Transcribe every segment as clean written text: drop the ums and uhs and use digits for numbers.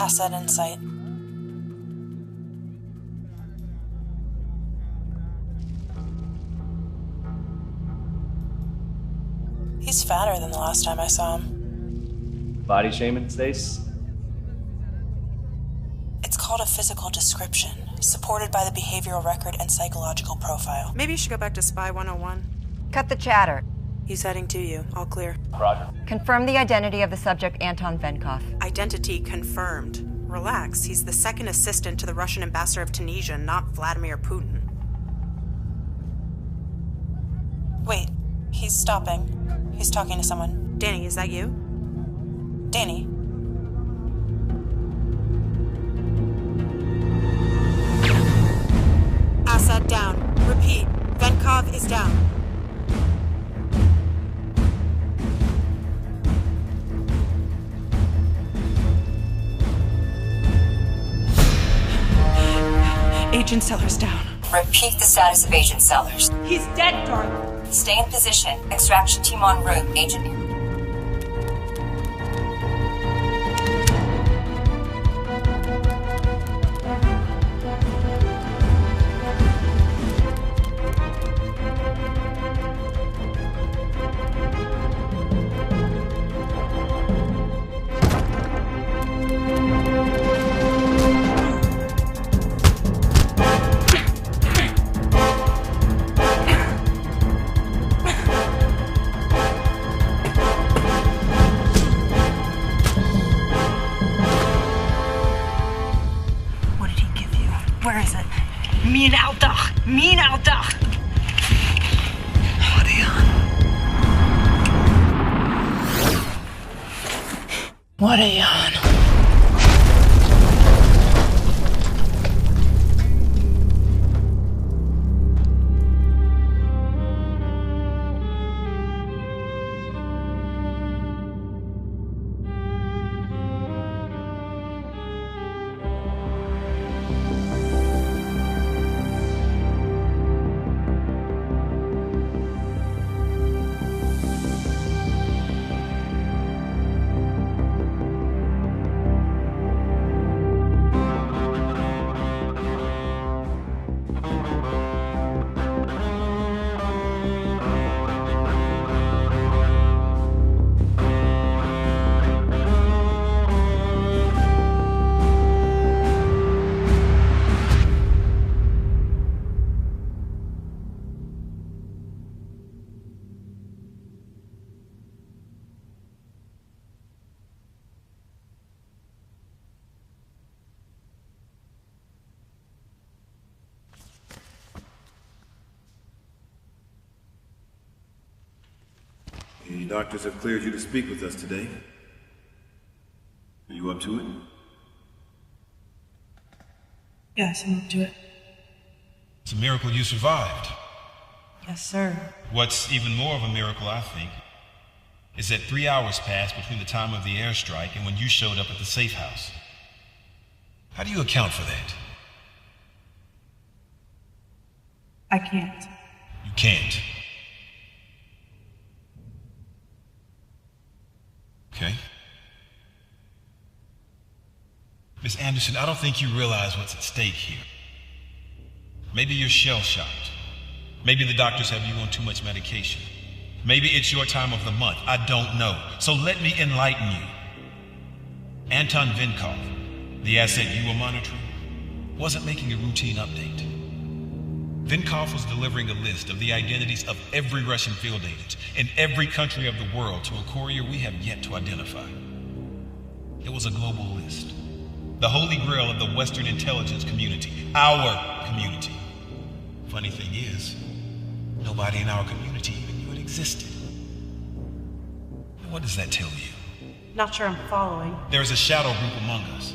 Asset in sight. He's fatter than the last time I saw him. Body shaming, Stace? It's called a physical description, supported by the behavioral record and psychological profile. Maybe you should go back to Spy 101. Cut the chatter. He's heading to you. All clear. Roger. Confirm the identity of the subject, Anton Venkov. Identity confirmed. Relax. He's the second assistant to the Russian ambassador of Tunisia, not Vladimir Putin. Wait. He's stopping. He's talking to someone. Danny, is that you? Danny? Assad down. Repeat. Venkov is down. Agent Sellers down. Repeat the status of Agent Sellers. He's dead, darling. Stay in position. Extraction team en route. Agent. Where is it? Min Altach! Min Altach! What a yawn. The doctors have cleared you to speak with us today. Are you up to it? Yes, I'm up to it. It's a miracle you survived. Yes, sir. What's even more of a miracle, I think, is that 3 hours passed between the time of the airstrike and when you showed up at the safe house. How do you account for that? I can't. You can't. Okay. Miss Anderson, I don't think you realize what's at stake here. Maybe you're shell-shocked. Maybe the doctors have you on too much medication. Maybe it's your time of the month. I don't know. So let me enlighten you. Anton Venkov, the asset you were monitoring, wasn't making a routine update. Venkov was delivering a list of the identities of every Russian field agent in every country of the world to a courier we have yet to identify. It was a global list. The holy grail of the Western intelligence community. Our community. Funny thing is, nobody in our community even knew it existed. What does that tell you? Not sure I'm following. There is a shadow group among us.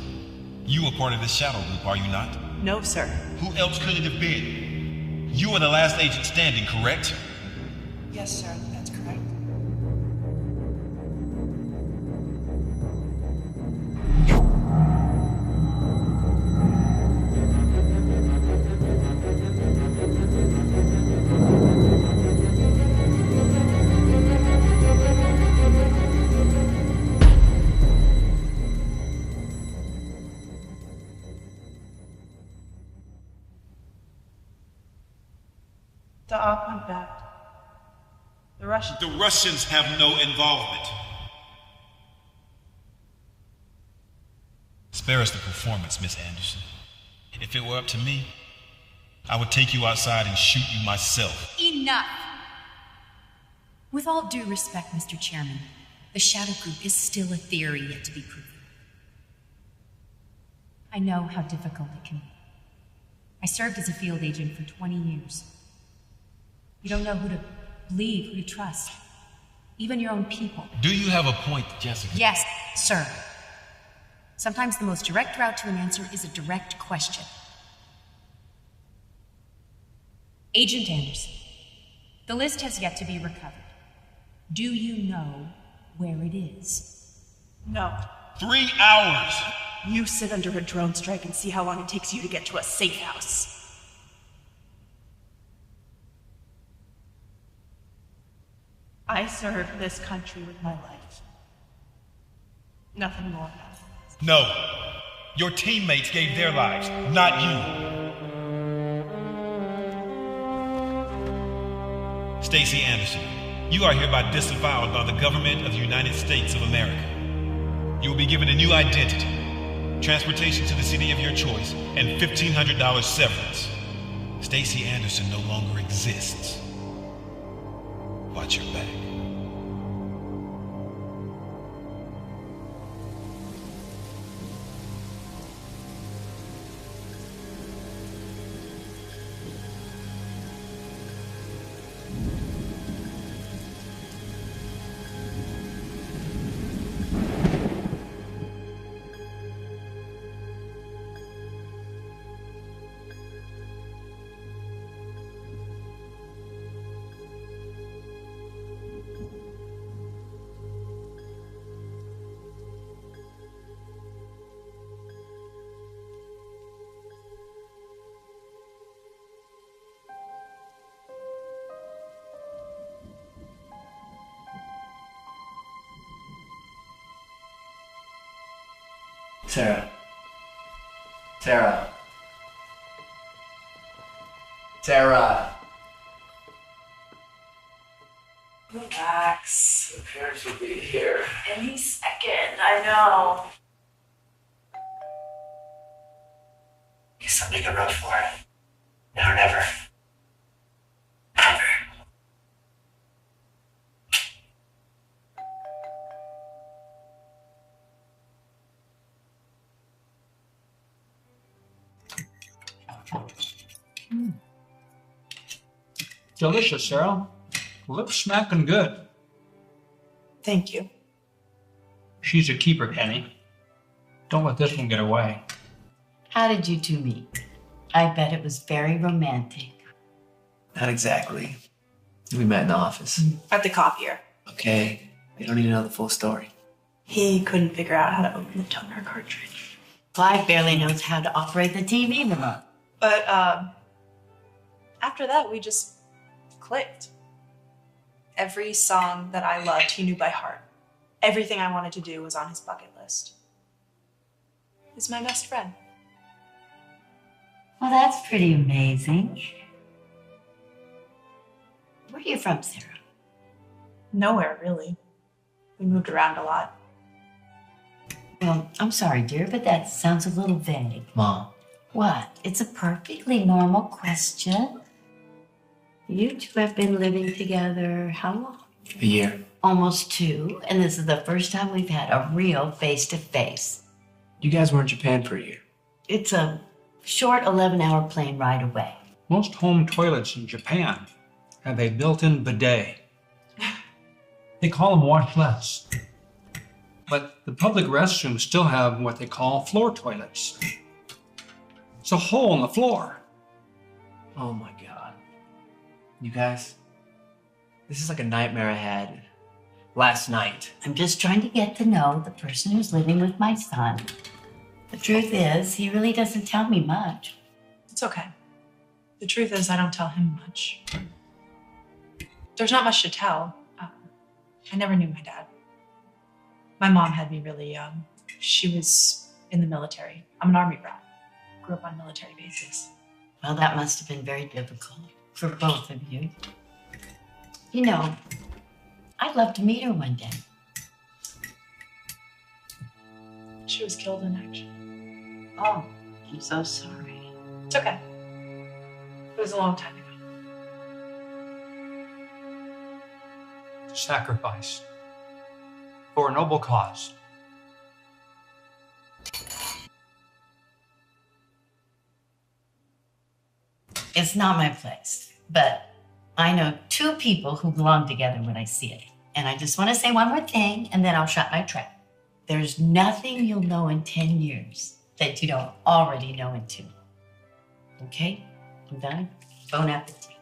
You are part of this shadow group, are you not? No, sir. Who else could it have been? You are the last agent standing, correct? Yes, sir. That's correct. Contact. The Russians. The Russians have no involvement. Spare us the performance, Miss Anderson. If it were up to me, I would take you outside and shoot you myself. Enough! With all due respect, Mr. Chairman, the Shadow Group is still a theory yet to be proven. I know how difficult it can be. I served as a field agent for 20 years. You don't know who to believe, who to trust. Even your own people. Do you have a point, Jessica? Yes, sir. Sometimes the most direct route to an answer is a direct question. Agent Anderson, the list has yet to be recovered. Do you know where it is? No. 3 hours! You sit under a drone strike and see how long it takes you to get to a safe house. I served this country with my life. Nothing more. No. Your teammates gave their lives, not you. Stacey Anderson, you are hereby disavowed by the government of the United States of America. You will be given a new identity, transportation to the city of your choice, and $1,500 severance. Stacey Anderson no longer exists. Watch your back. Sarah. Sarah. Sarah. Relax. The parents will be here. Any second, I know. He's something to run for. Now or never. Never. Delicious, Sarah. Lips smacking good. Thank you. She's a keeper, Penny. Don't let this one get away. How did you two meet? I bet it was very romantic. Not exactly. We met in the office. At the copier. Okay, you don't need to know the full story. He couldn't figure out how to open the toner cartridge. Clive barely knows how to operate the TV remote. But, after that, we just clicked. Every song that I loved, he knew by heart. Everything I wanted to do was on his bucket list. He's my best friend. Well, that's pretty amazing. Where are you from, Sarah? Nowhere, really. We moved around a lot. Well, I'm sorry, dear, but that sounds a little vague. Mom. What? It's a perfectly normal question. You two have been living together how long? A year. Almost 2, and this is the first time we've had a real face-to-face. You guys were in Japan for a year. It's a short 11-hour plane ride away. Most home toilets in Japan have a built-in bidet. They call them washlets. But the public restrooms still have what they call floor toilets. It's a hole in the floor. Oh my god. You guys, this is like a nightmare I had last night. I'm just trying to get to know the person who's living with my son. The truth is, he really doesn't tell me much. It's okay. The truth is, I don't tell him much. There's not much to tell. I never knew my dad. My mom had me really young. She was in the military. I'm an Army brat. Grew up on military bases. Well, that must have been very difficult. for both of you. You know, I'd love to meet her one day. She was killed in action. Oh, I'm so sorry. It's okay. It was a long time ago. Sacrifice for a noble cause. It's not my place, but I know two people who belong together when I see it. And I just want to say one more thing, and then I'll shut my trap. There's nothing you'll know in 10 years that you don't already know in 2. Okay? I'm done. Bon appetit.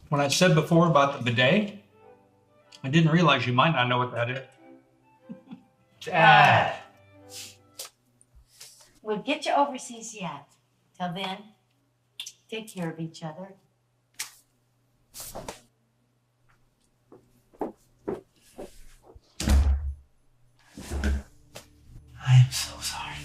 When I said before about the bidet, I didn't realize you might not know what that is. Dad. We'll get you overseas yet. Till then, take care of each other. I am so sorry.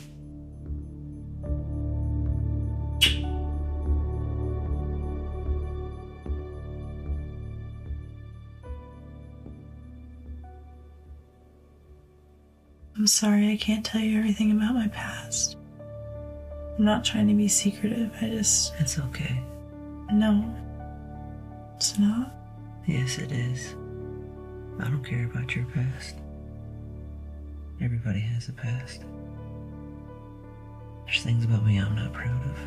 I'm sorry I can't tell you everything about my past. I'm not trying to be secretive, It's okay. No. It's not. Yes, it is. I don't care about your past. Everybody has a past. There's things about me I'm not proud of.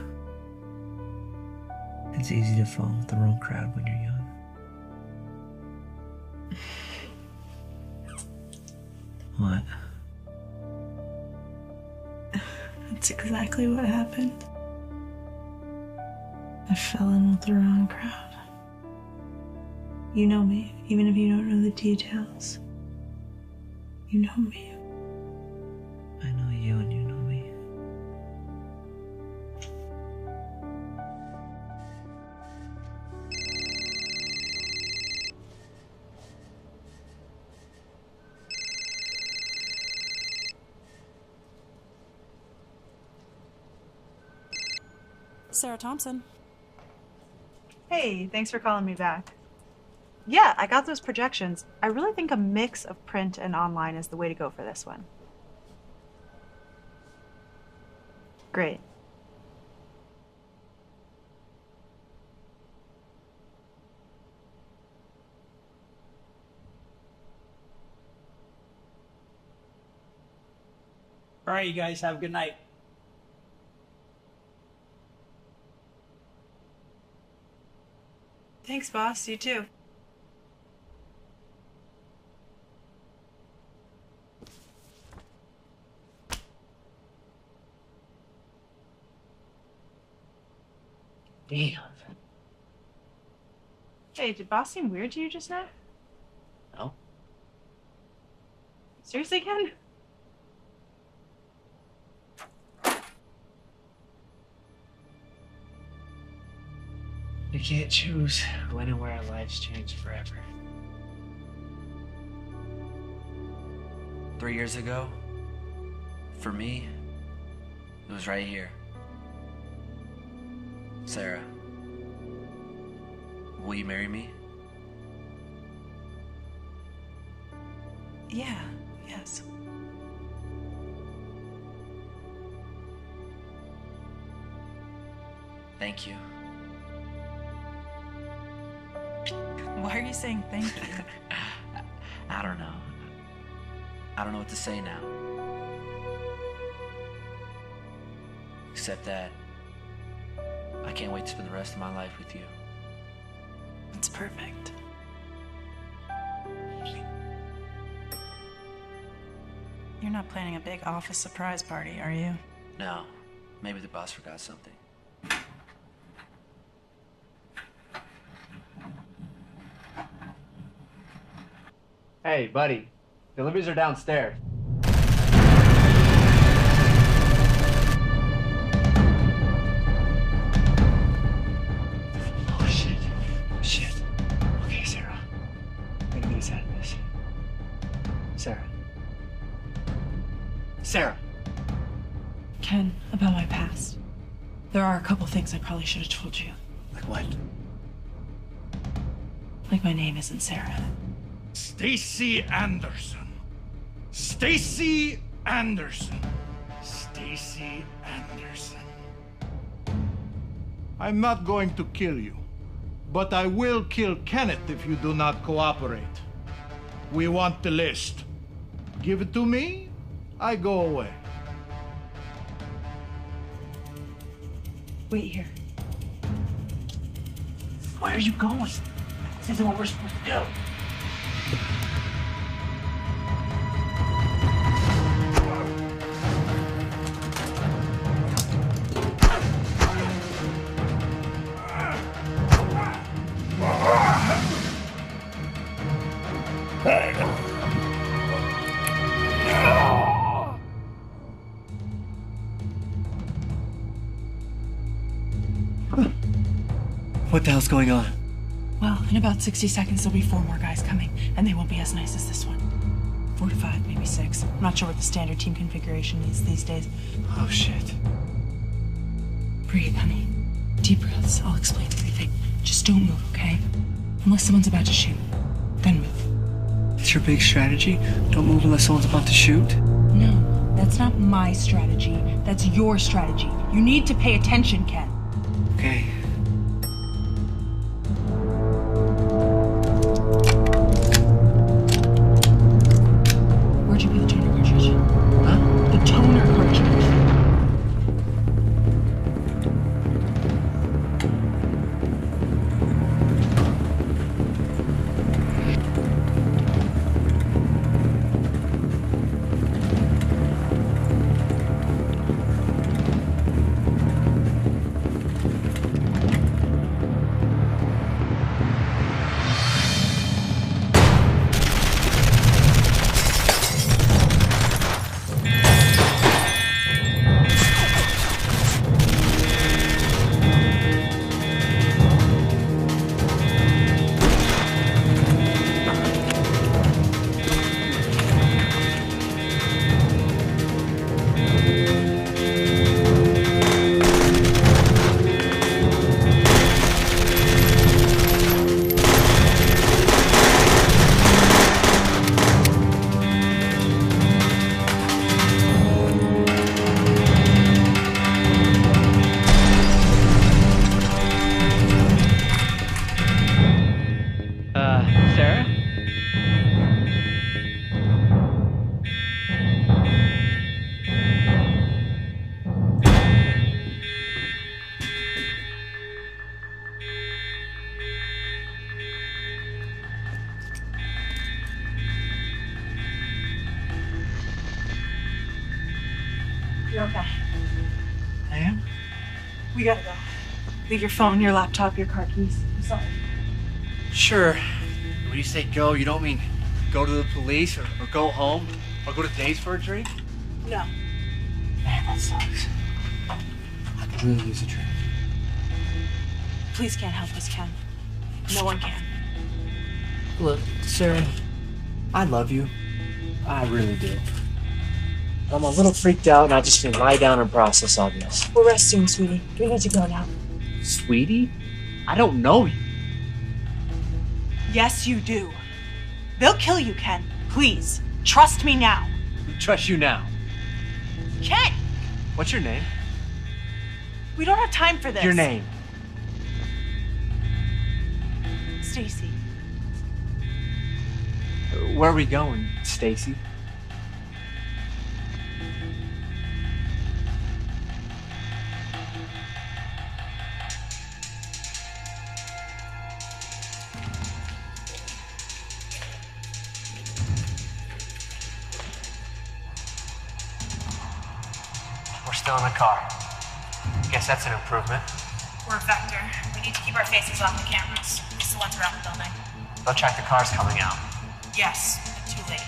It's easy to fall with the wrong crowd when you're young. What? That's exactly what happened. I fell in with the wrong crowd. You know me, even if you don't know the details. You know me. I know you and you know me. Sarah Thompson. Hey, thanks for calling me back. Yeah, I got those projections. I really think a mix of print and online is the way to go for this one. Great. All right, you guys have a good night. Thanks, boss. You too. Damn. Hey, did boss seem weird to you just now? No. Seriously, Ken? We can't choose when and where our lives change forever. 3 years ago, for me, it was right here. Sarah, will you marry me? Yeah, yes. Thank you. Why are you saying thank you? I don't know. I don't know what to say now. Except that I can't wait to spend the rest of my life with you. It's perfect. You're not planning a big office surprise party, are you? No, maybe the boss forgot something. Hey, buddy. Deliveries are downstairs. Oh, shit. Shit. Okay, Sarah. We gotta get us out of this. Sarah. Sarah. Ken, about my past. There are a couple things I probably should have told you. Like what? Like my name isn't Sarah. Stacy Anderson. Stacy Anderson. Stacy Anderson. I'm not going to kill you, but I will kill Kenneth if you do not cooperate. We want the list. Give it to me, I go away. Wait here. Where are you going? This isn't what we're supposed to do. What the hell's going on? Well, in about 60 seconds, there'll be 4 more guys coming, and they won't be as nice as this one. 4 to 5, maybe 6. I'm not sure what the standard team configuration is these days. Oh, shit. Breathe, honey. Deep breaths. I'll explain everything. Just don't move, okay? Unless someone's about to shoot. Then move. It's your big strategy? Don't move unless someone's about to shoot? No, that's not my strategy. That's your strategy. You need to pay attention, Ken. Okay. Where'd you put the toner cartridge? Huh? The toner cartridge. Sarah? You're okay. I am? We gotta go. Leave your phone, your laptop, your car keys. I'm sorry. Sure. When you say go, you don't mean go to the police or go home or go to Dave's for a drink? No. Man, that sucks. I could really use a drink. Police can't help us, Ken. No one can. Look, Sarah, I love you. I really do. I'm a little freaked out and I just need to lie down and process all this. We're resting, sweetie. We need to go now. Sweetie? I don't know you. Yes, you do. They'll kill you, Ken. Please. Trust me now. Trust you now. Ken! What's your name? We don't have time for this. Your name. Stacy. Where are we going, Stacy? We're still in the car. Guess that's an improvement. We're Vector. We need to keep our faces off the cameras. It's the ones around the building. They'll track the cars coming out. Yes, but too late.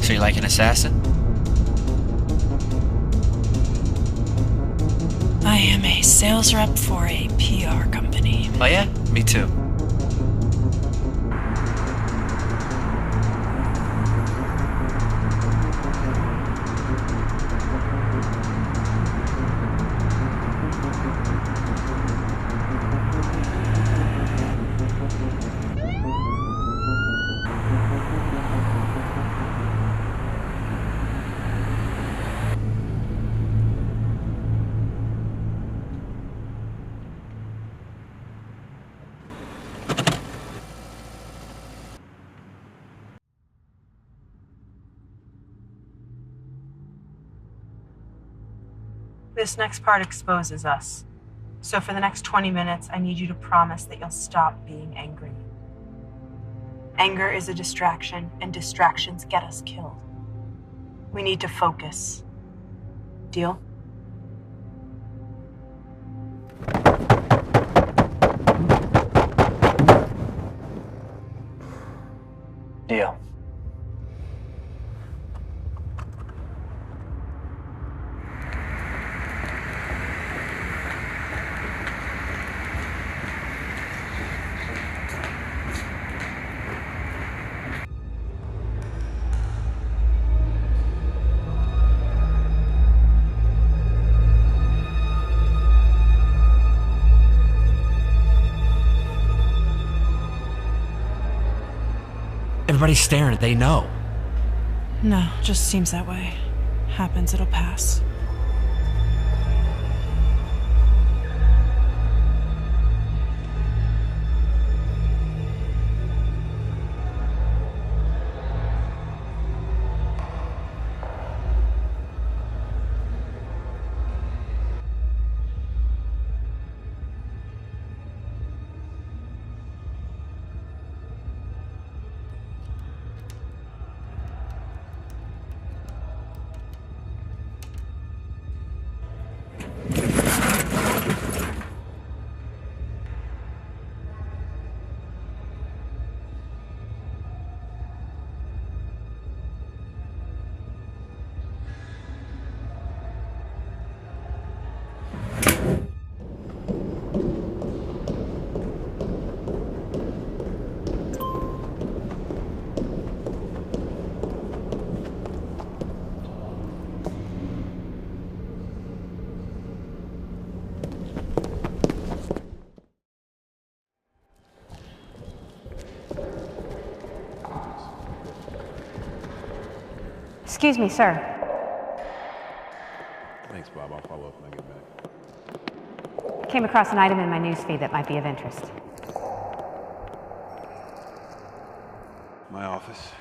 So you're like an assassin? I am a sales rep for a PR company. Oh yeah? Me too. This next part exposes us. So for the next 20 minutes, I need you to promise that you'll stop being angry. Anger is a distraction, and distractions get us killed. We need to focus. Deal? Deal. Everybody's staring. They know. No, just seems that way. Happens, it'll pass. Excuse me, sir. Thanks, Bob. I'll follow up when I get back. Came across an item in my newsfeed that might be of interest. My office.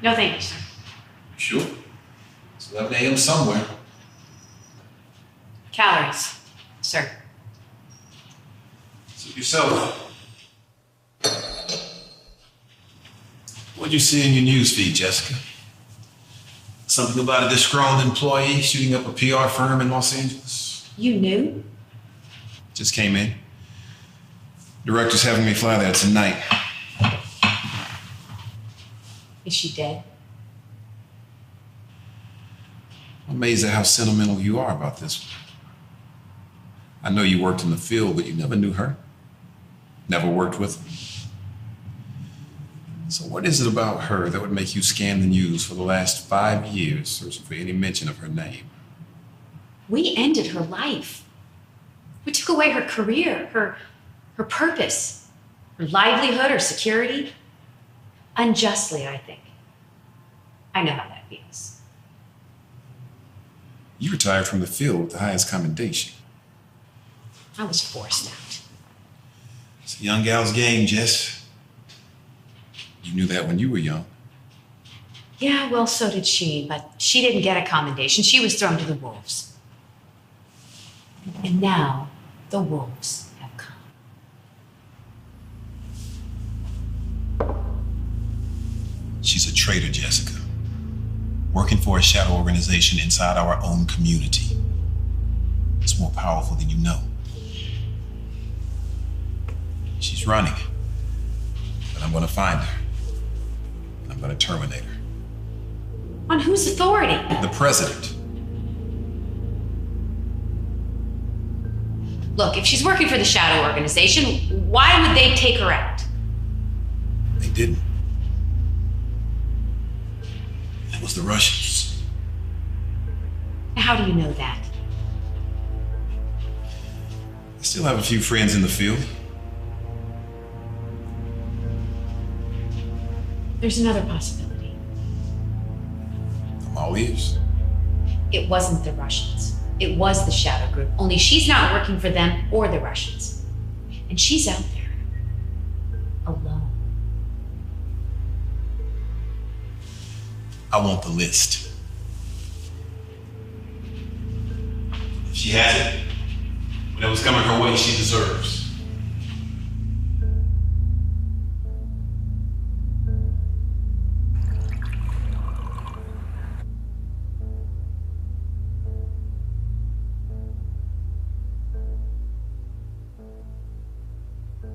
No, thank you, sir. Sure. It's 11 a.m. somewhere. Calories, sir. Suit yourself. What'd you see in your news feed, Jessica? Something about a disgruntled employee shooting up a PR firm in Los Angeles? You knew? Just came in. Director's having me fly there tonight. Is she dead? I'm amazed at how sentimental you are about this one. I know you worked in the field, but you never knew her. Never worked with her. So what is it about her that would make you scan the news for the last 5 years searching for any mention of her name? We ended her life. We took away her career, her purpose, her livelihood, her security. Unjustly, I think. I know how that feels. You retired from the field with the highest commendation. I was forced out. It's a young gal's game, Jess. You knew that when you were young. Yeah, well, so did she, but she didn't get a commendation. She was thrown to the wolves. And now, the wolves have come. traitor, Jessica. Working for a shadow organization inside our own community. It's more powerful than you know. She's running. But I'm gonna find her. I'm gonna terminate her. On whose authority? The president. Look, if she's working for the shadow organization, why would they take her out? They didn't. It was the Russians. How do you know that? I still have a few friends in the field. There's another possibility. I'm all ears. It wasn't the Russians. It was the shadow group. Only she's not working for them or the Russians. And she's out there. Alone. I want the list. If she has it, whatever's coming her way, she deserves.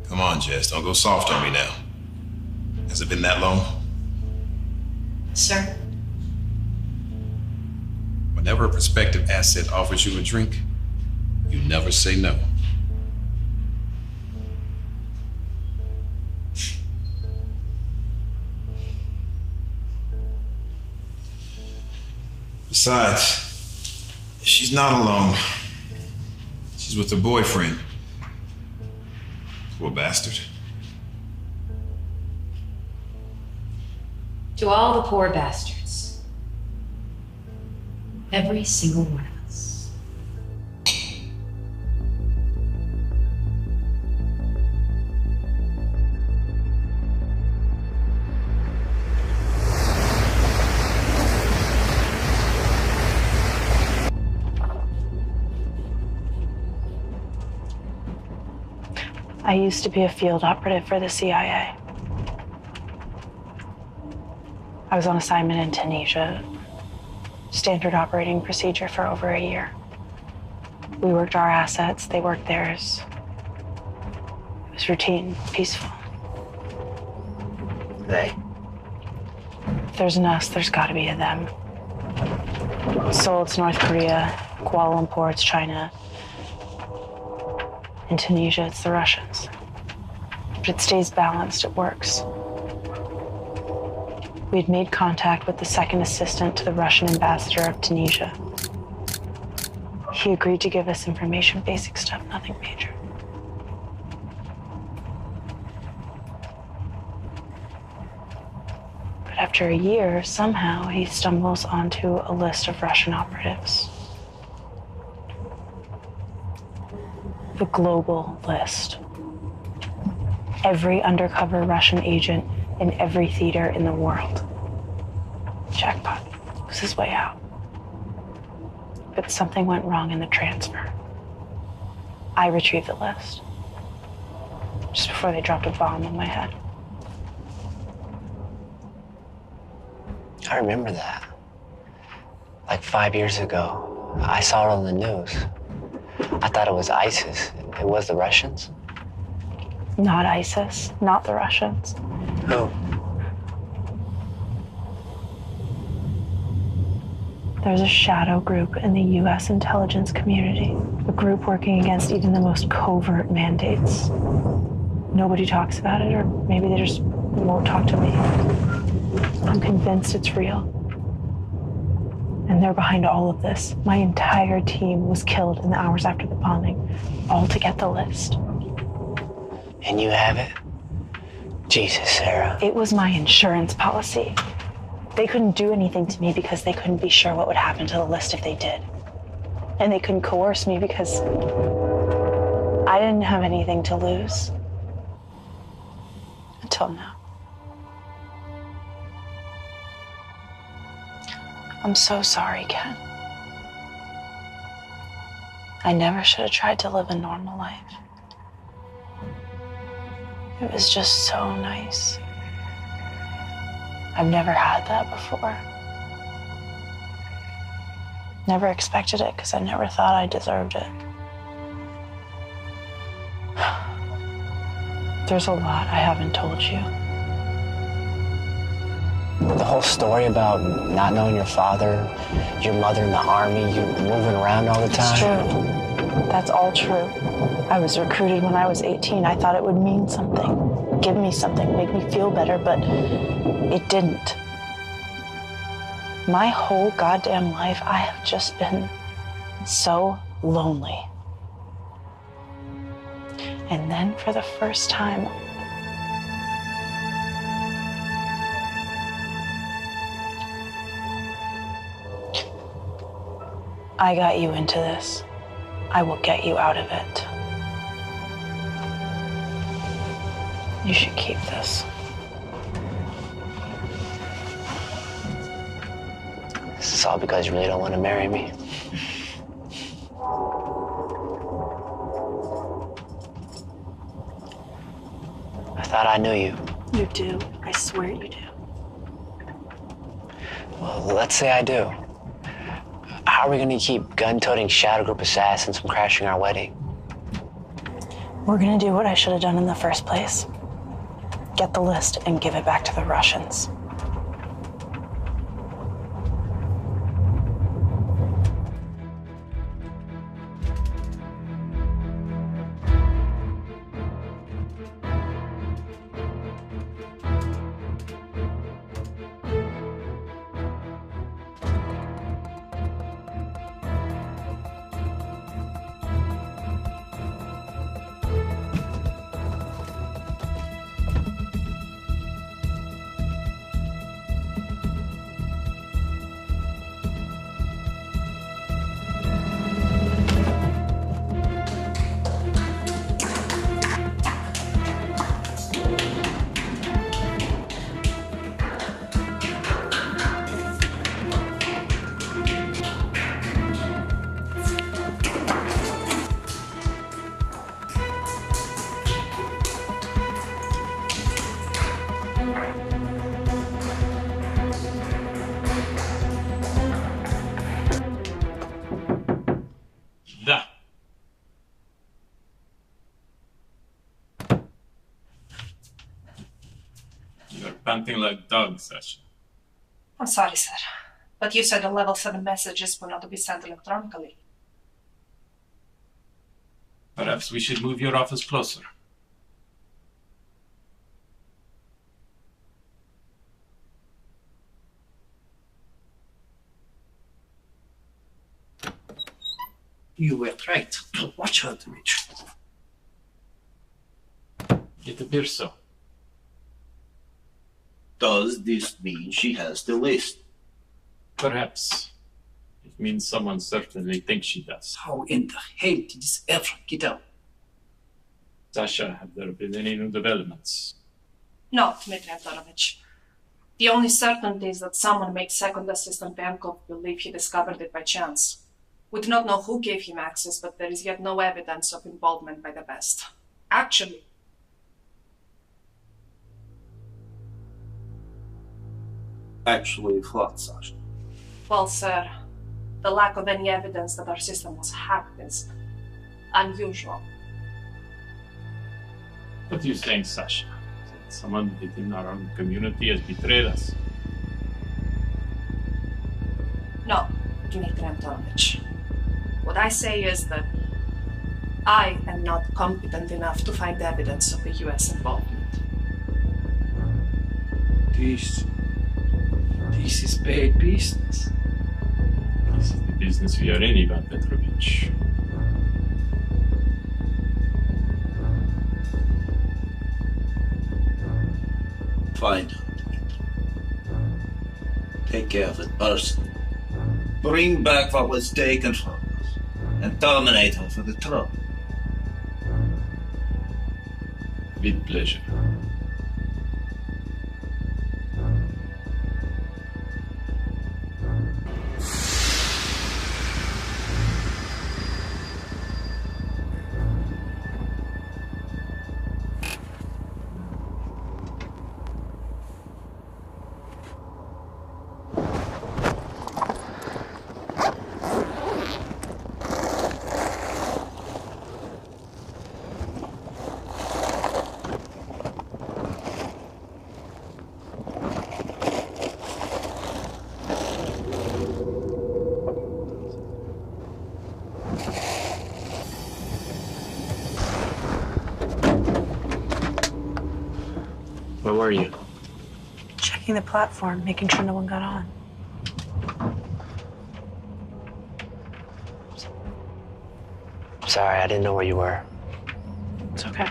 Come on, Jess, don't go soft on me now. Has it been that long? Sir? Whenever a prospective asset offers you a drink, you never say no. Besides, she's not alone. She's with her boyfriend. Poor bastard. To all the poor bastards. Every single one of us. I used to be a field operative for the CIA. I was on assignment in Tunisia. Standard operating procedure for over a year. We worked our assets, they worked theirs. It was routine, peaceful. They? If there's an us, there's gotta be a them. Seoul, it's North Korea. Kuala Lumpur, it's China. In Tunisia, it's the Russians. But it stays balanced, it works. We'd made contact with the second assistant to the Russian ambassador of Tunisia. He agreed to give us information, basic stuff, nothing major. But after a year, somehow he stumbles onto a list of Russian operatives. The global list. Every undercover Russian agent in every theater in the world. Jackpot. It was his way out. But something went wrong in the transfer. I retrieved the list. Just before they dropped a bomb on my head. I remember that. Like 5 years ago, I saw it on the news. I thought it was ISIS. It was the Russians? Not ISIS, not the Russians. Who? There's a shadow group in the US intelligence community. A group working against even the most covert mandates. Nobody talks about it, or maybe they just won't talk to me. I'm convinced it's real. And they're behind all of this. My entire team was killed in the hours after the bombing, all to get the list. And you have it? Jesus, Sarah. It was my insurance policy. They couldn't do anything to me because they couldn't be sure what would happen to the list if they did. And they couldn't coerce me because I didn't have anything to lose. Until now. I'm so sorry, Ken. I never should have tried to live a normal life. It was just so nice. I've never had that before. Never expected it because I never thought I deserved it. There's a lot I haven't told you. The whole story about not knowing your father, your mother in the army, you moving around all the time. It's true. That's all true. I was recruited when I was 18. I thought it would mean something, give me something, make me feel better, but it didn't. My whole goddamn life, I have just been so lonely. And then for the first time, I got you into this. I will get you out of it. You should keep this. This is all because you really don't want to marry me. I thought I knew you. You do. I swear you do. Well, let's say I do. How are we going to keep gun-toting Shadow Group assassins from crashing our wedding? We're gonna do what I should have done in the first place. Get the list and give it back to the Russians. Da. You're panting like dogs, Sasha. I'm sorry, sir. But you said the level 7 messages were not to be sent electronically. Perhaps we should move your office closer. You were right. Watch her, Dimitri. It appears so. Does this mean she has the list? Perhaps. It means someone certainly thinks she does. How in the hell did this ever get out? Sasha, have there been any new developments? No, Dmitry Antonovich. The only certainty is that someone makes Second Assistant Vankov believe he discovered it by chance. We do not know who gave him access, but there is yet no evidence of involvement by the best. Actually, What, Sasha? well, sir, the lack of any evidence that our system was hacked is unusual. What are you saying, Sasha? That someone within our own community has betrayed us? No, Dmitry Antonovich. What I say is that I am not competent enough to find evidence of the US involvement. This is bad business. This is the business we are in, Ivan Petrovich. Find her. Take care of it personally. Bring back what was taken from us and terminate her for the trouble. With pleasure. were you? Checking the platform, making sure no one got on. Sorry, I didn't know where you were. It's okay.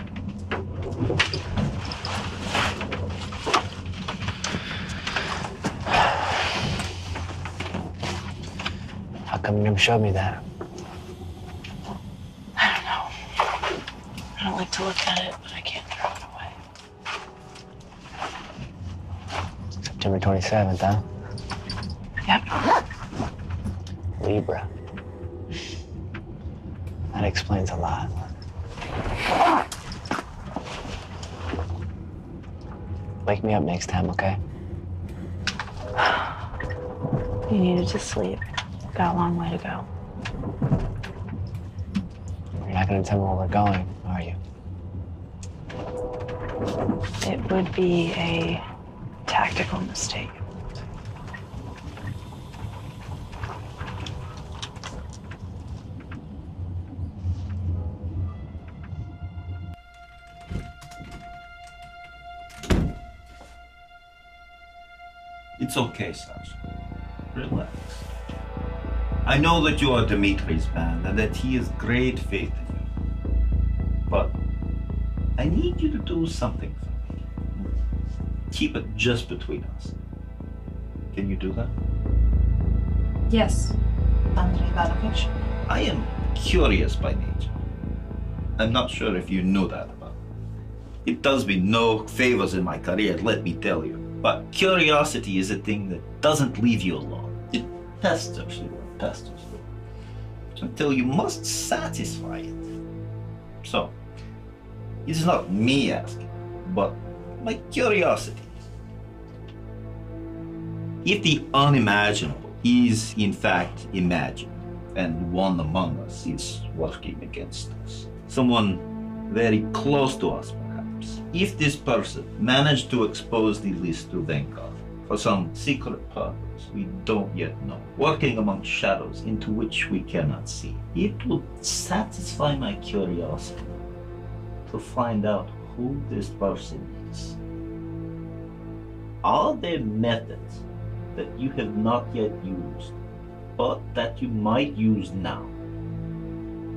How come you never showed me that? I don't know. I don't like to look at it, but I can't throw it away. September 27th, huh? Yep. Libra. That explains a lot. Wake me up next time, okay? You needed to sleep. Got a long way to go. You're not gonna tell me where we're going, are you? It would be a tactical mistake. It's okay, Sasha. Relax. I know that you are Dimitri's man and that he has great faith in you. But I need you to do something for me. Keep it just between us. Can you do that? Yes, Andrei Ivanovich. I am curious by nature. I'm not sure if you knew that about me. It does me no favors in my career, let me tell you. But curiosity is a thing that doesn't leave you alone. It pesters you and pesters you until you must satisfy it. So, it is not me asking, but my curiosity. If the unimaginable is in fact imagined, and one among us is working against us, someone very close to us, perhaps. If this person managed to expose the list to Venkov for some secret purpose we don't yet know, working among shadows into which we cannot see, it would satisfy my curiosity to find out who this person is. Are there methods that you have not yet used, but that you might use now,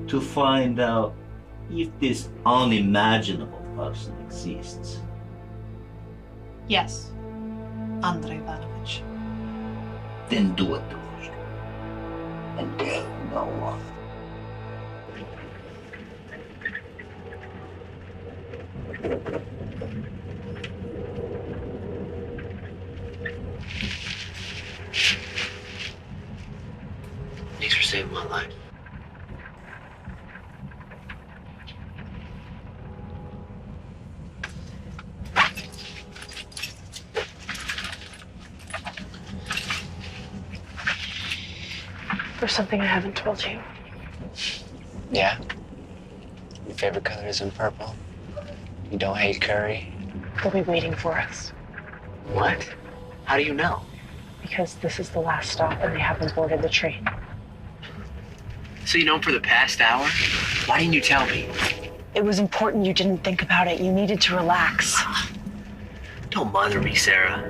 to find out if this unimaginable person exists? Yes, Andrei Ivanovich. Then do it, Devotion. And tell no one. Thanks for saving my life. There's something I haven't told you. Yeah? Your favorite color isn't purple? You don't hate curry? They'll be waiting for us. What? How do you know? Because this is the last stop and they haven't boarded the train. So you know for the past hour? Why didn't you tell me? It was important you didn't think about it. You needed to relax. Don't mother me, Sarah.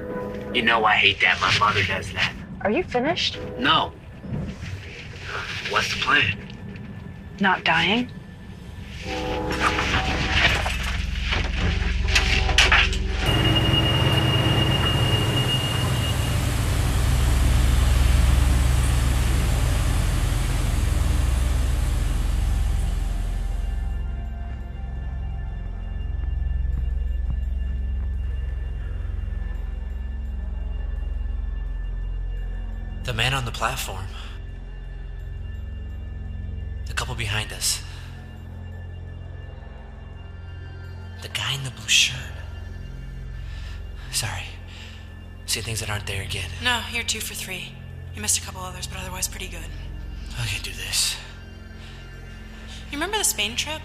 You know I hate that. My mother does that. Are you finished? No. What's the plan? Not dying? The man on the platform. The couple behind us. The guy in the blue shirt. Sorry. See things that aren't there again. No, you're 2 for 3. You missed a couple others, but otherwise pretty good. I can't do this. You remember the Spain trip?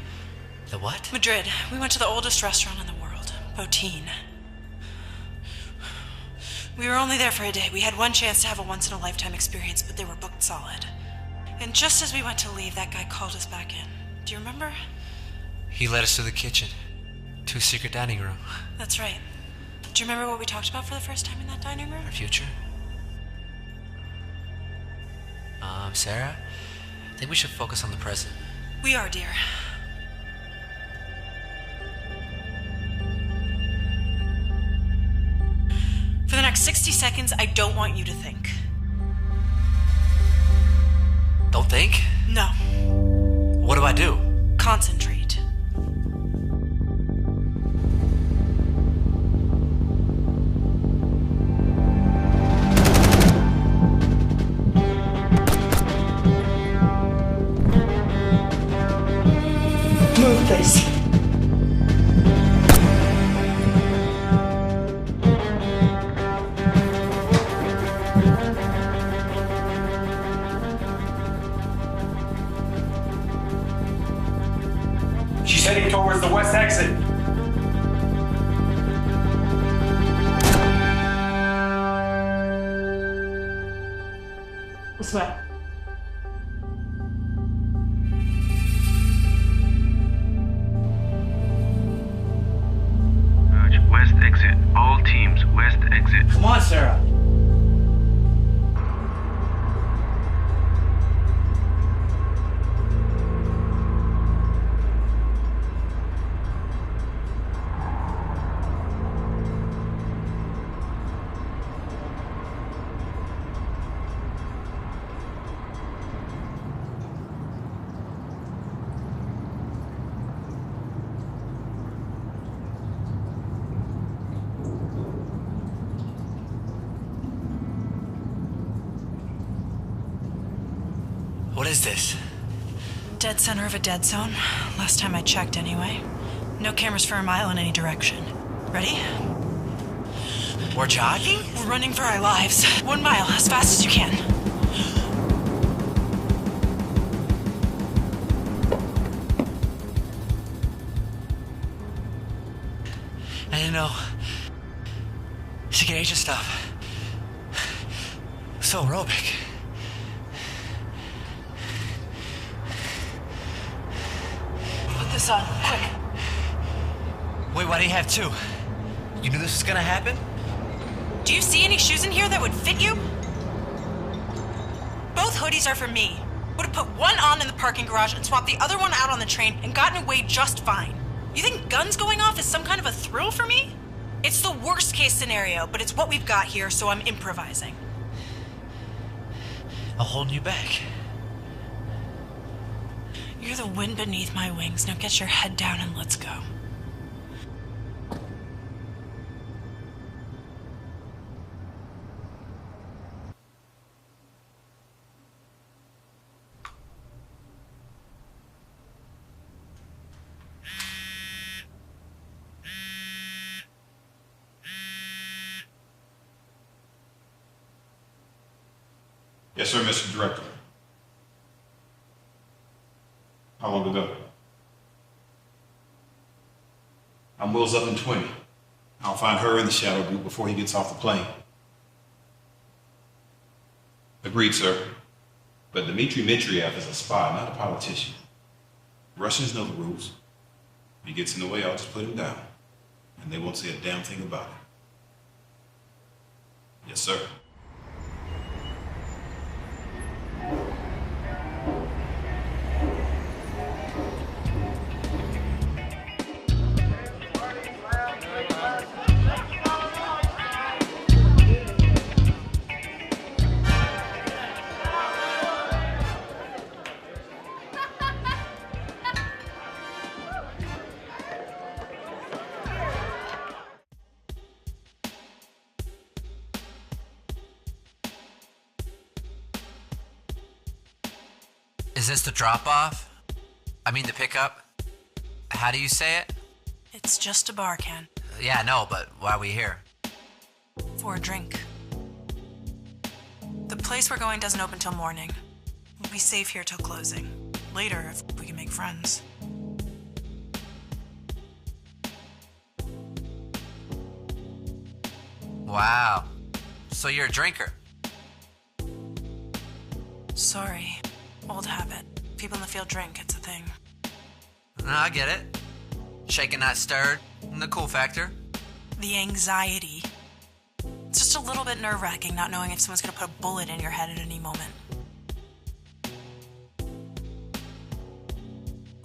The what? Madrid. We went to the oldest restaurant in the world, Botín. We were only there for a day. We had one chance to have a once-in-a-lifetime experience, but they were booked solid. And just as we went to leave, that guy called us back in. Do you remember? He led us to the kitchen. To a secret dining room. That's right. Do you remember what we talked about for the first time in that dining room? Our future? Sarah, I think we should focus on the present. We are, dear. For the next 60 seconds, I don't want you to think. Don't think? No. What do I do? Concentrate. Move this. She's heading towards the west exit. This way. West exit. All teams, west exit. Come on, Sarah. What is this? Dead center of a dead zone. Last time I checked, anyway. No cameras for a mile in any direction. Ready? We're jogging? We're running for our lives. 1 mile, as fast as you can. I didn't know. Secret agent stuff. So aerobic. Put this on, quick. Wait, why do you have two? You knew this was gonna happen? Do you see any shoes in here that would fit you? Both hoodies are for me. Would have put one on in the parking garage and swapped the other one out on the train and gotten away just fine. You think guns going off is some kind of a thrill for me? It's the worst case scenario, but it's what we've got here, so I'm improvising. I'm holding you back. You're the wind beneath my wings. Now get your head down and let's go. Yes, sir, Mr. Director. How long ago? I'm Will's up in 20. I'll find her in the shadow group before he gets off the plane. Agreed, sir. But Dmitry Mitriev is a spy, not a politician. Russians know the rules. If he gets in the way, I'll just put him down. And they won't say a damn thing about it. Yes, sir. Is this the drop-off? I mean the pickup? How do you say it? It's just a bar, Ken. Yeah, I know, but why are we here? For a drink. The place we're going doesn't open till morning. We'll be safe here till closing. Later, if we can make friends. Wow. So you're a drinker? Sorry. Old habit. People in the field drink, it's a thing. No, I get it. Shaken, not stirred. The cool factor. The anxiety. It's just a little bit nerve-wracking not knowing if someone's going to put a bullet in your head at any moment.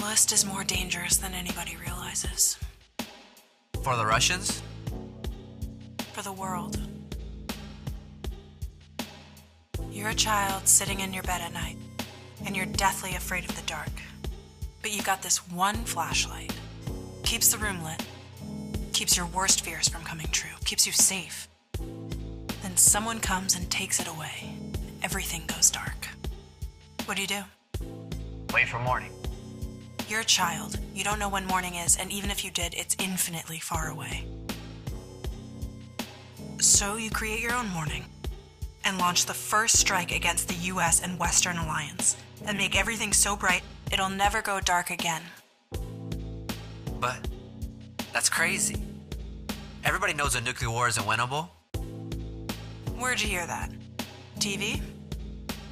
List is more dangerous than anybody realizes. For the Russians? For the world. You're a child sitting in your bed at night, and you're deathly afraid of the dark. But you got this one flashlight. Keeps the room lit. Keeps your worst fears from coming true. Keeps you safe. Then someone comes and takes it away. Everything goes dark. What do? Wait for morning. You're a child. You don't know when morning is, and even if you did, it's infinitely far away. So you create your own morning and launch the first strike against the US and Western Alliance and make everything so bright it'll never go dark again. But that's crazy. Everybody knows a nuclear war isn't winnable. Where'd you hear that? TV?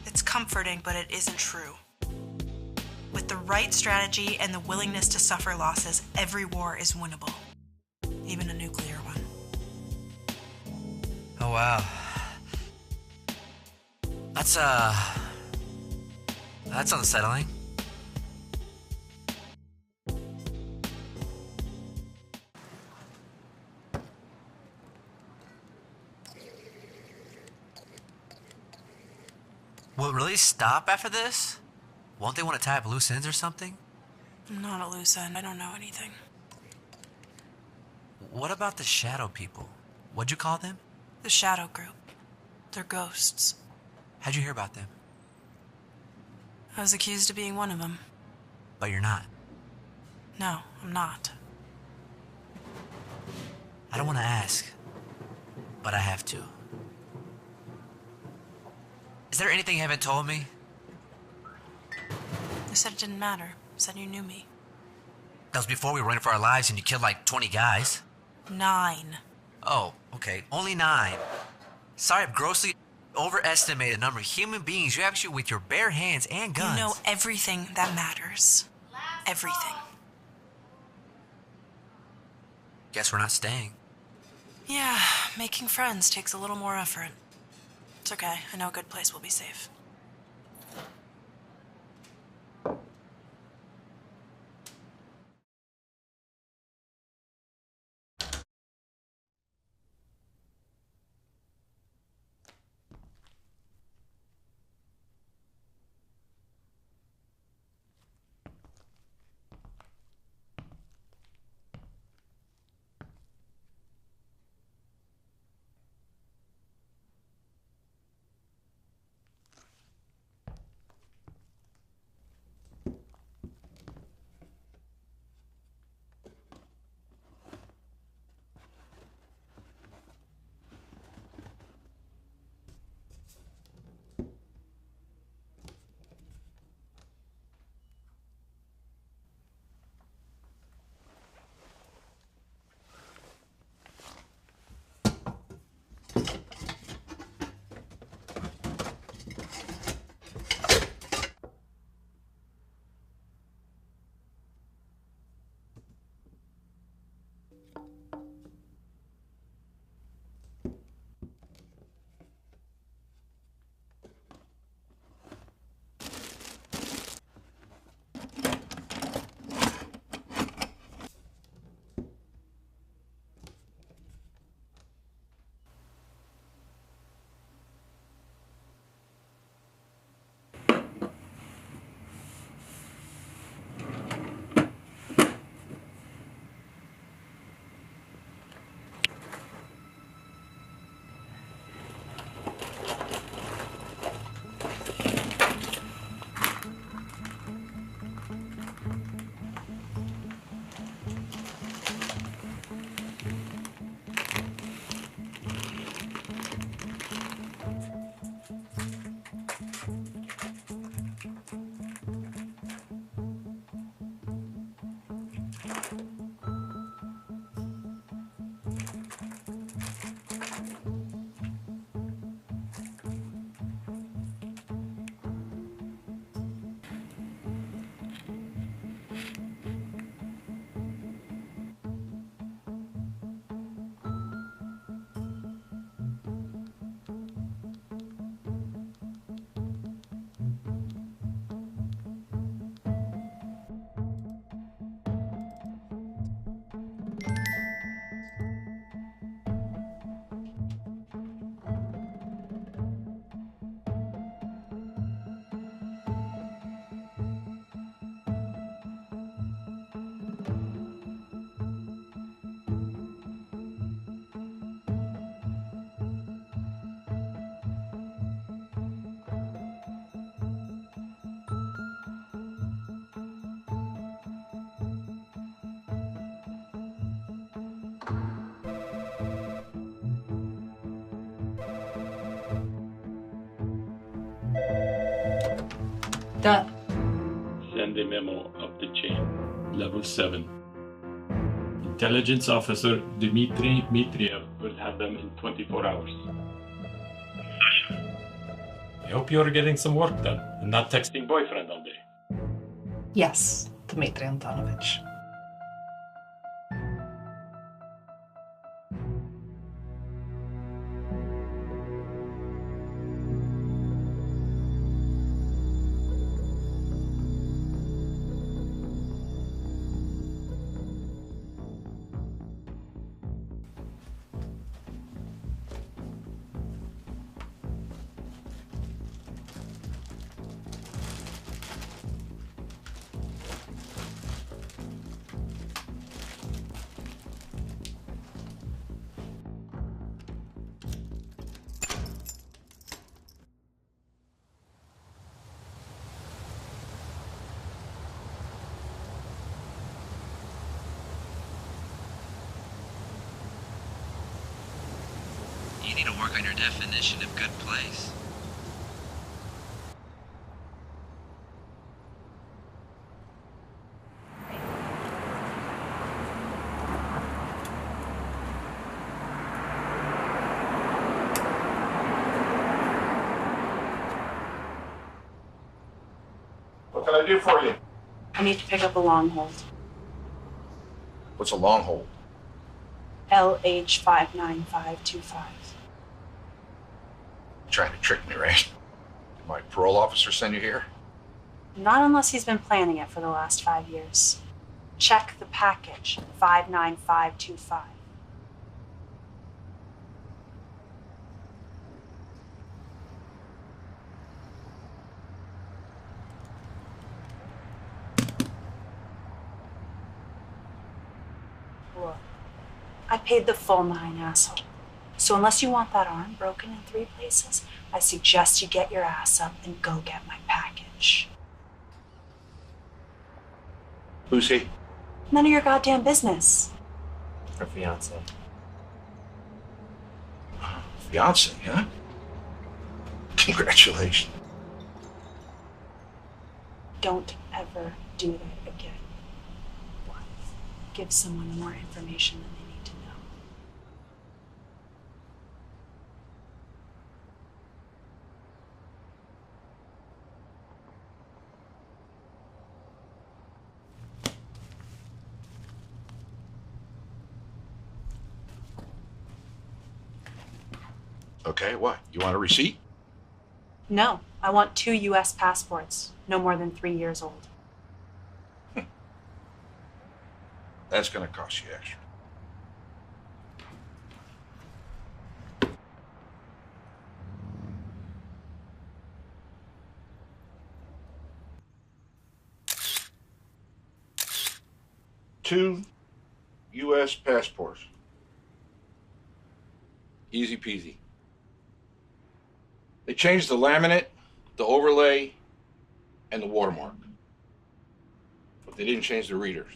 It's comforting, but it isn't true. With the right strategy and the willingness to suffer losses, every war is winnable. Even a nuclear one. Oh, wow. That's unsettling. Will it really stop after this? Won't they want to tie up loose ends or something? I'm not a loose end. I don't know anything. What about the shadow people? What'd you call them? The Shadow Group. They're ghosts. How'd you hear about them? I was accused of being one of them. But you're not. No, I'm not. I don't want to ask, but I have to. Is there anything you haven't told me? You said it didn't matter. You said you knew me. That was before we were running for our lives and you killed like 20 guys. 9. Oh, okay. Only 9. Sorry, I've grossly overestimated the number of human beings you have to shoot with your bare hands and guns. You know everything that matters. Everything. Guess we're not staying. Yeah, making friends takes a little more effort. It's okay. I know a good place will be safe. Done. Send a memo up the chain. Level 7. Intelligence Officer Dmitry Dmitriev will have them in 24 hours. Sasha, I hope you're getting some work done and not texting boyfriend all day. Yes, Dmitry Antonovich. You need to work on your definition of good place. What can I do for you? I need to pick up a long hold. What's a long hold? LH59525. Trying to trick me, right? Did my parole officer send you here? Not unless he's been planning it for the last 5 years. Check the package, 59525. Look, I paid the full 9, asshole. So unless you want that arm broken in 3 places, I suggest you get your ass up and go get my package. Who's he? None of your goddamn business. Her fiance. Fiance, huh? Congratulations. Don't ever do that again. Give someone more information than they need to know. Okay, what? You want a receipt? No, I want 2 U.S. passports, no more than 3 years old. That's gonna cost you extra. Two U.S. passports. Easy peasy. They changed the laminate, the overlay, and the watermark. But they didn't change the readers.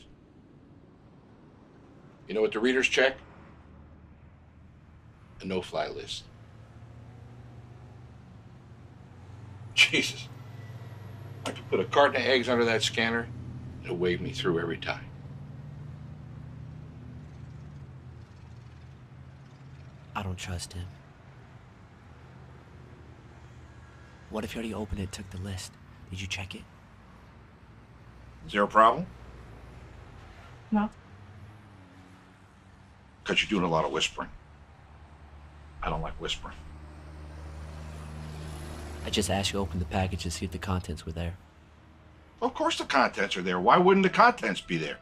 You know what the readers check? A no-fly list. Jesus. I could put a carton of eggs under that scanner, and it'll wave me through every time. I don't trust him. What if he already opened it and took the list? Did you check it? Is there a problem? No. Because you're doing a lot of whispering. I don't like whispering. I just asked you to open the package to see if the contents were there. Of course the contents are there. Why wouldn't the contents be there?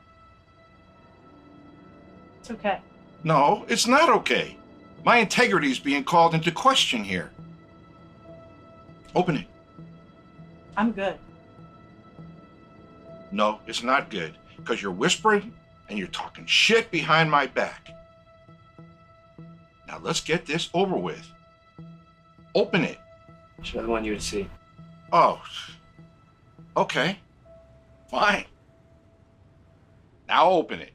It's okay. No, it's not okay. My integrity is being called into question here. Open it. I'm good. No, it's not good. Because you're whispering and you're talking shit behind my back. Now let's get this over with. Open it. Should I want you to see? Oh. Okay. Fine. Now open it.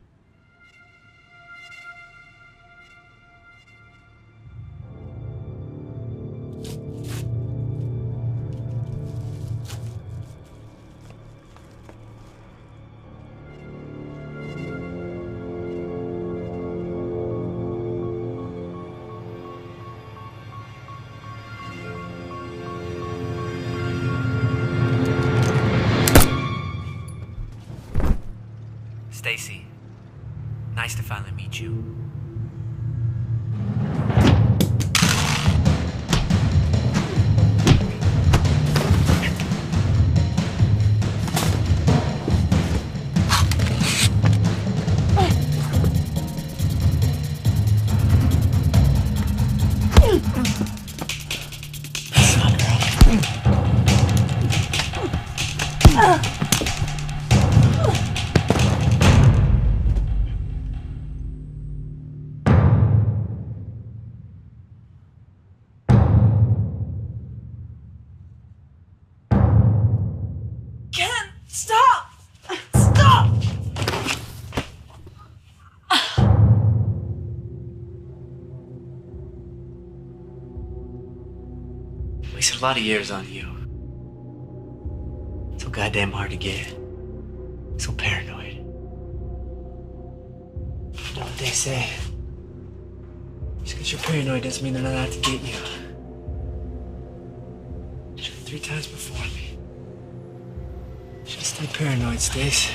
Stacy, nice to finally meet you. Ken, stop! Stop! Wasted a lot of years on you. So goddamn hard to get. So paranoid. You know what they say? Just because you're paranoid doesn't mean they're not out to get you. You tried 3 times before me. Should stay paranoid, Stace.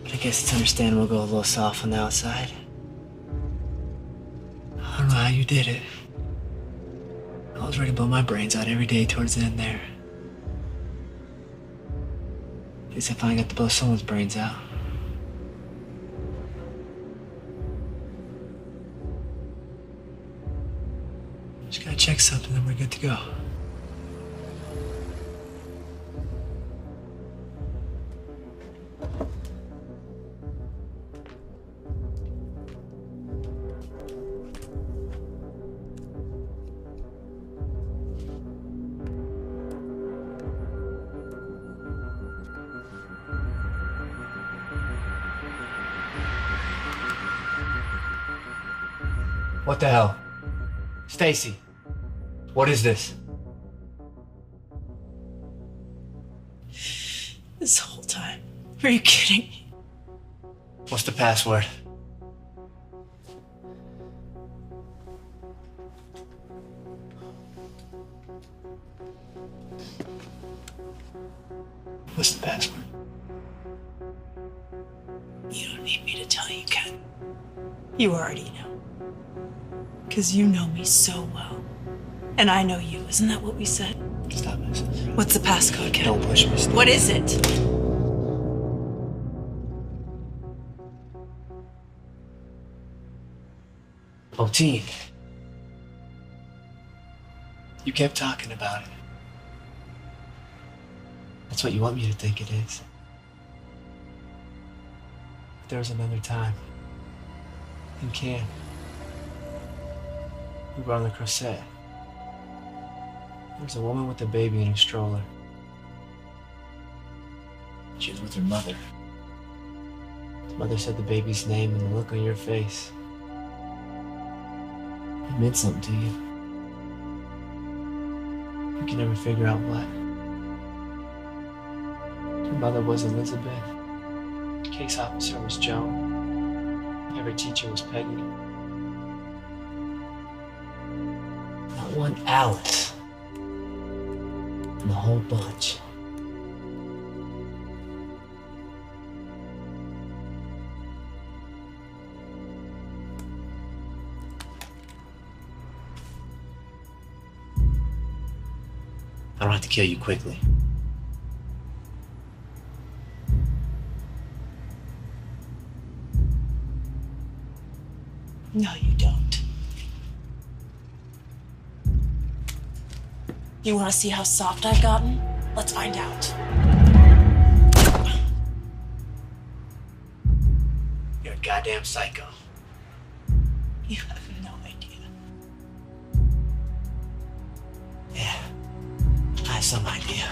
But I guess it's understandable to go a little soft on the outside. I don't know how you did it. I was ready to blow my brains out every day towards the end there. Guess I finally got to blow someone's brains out. Just gotta check something, then we're good to go. What the hell? Stacy, what is this? This whole time. Are you kidding me? What's the password? What's the password? You don't need me to tell you, Ken. You already know. Because you know me so well. And I know you. Isn't that what we said? Stop it. What's the passcode, Ken? Don't push me, Steve. What is it? Poteen. You kept talking about it. That's what you want me to think it is. But there was another time. In camp. We were on the Crusade. There was a woman with a baby in a stroller. She was with her mother. The mother said the baby's name and the look on your face. It meant something to you. You can never figure out what. Your mother was Elizabeth. The case officer was Joan. Every teacher was Peggy. Not one Alice. And the whole bunch. I don't have to kill you quickly. No, you don't. You want to see how soft I've gotten? Let's find out. You're a goddamn psycho. You have no idea. Yeah, I have some idea.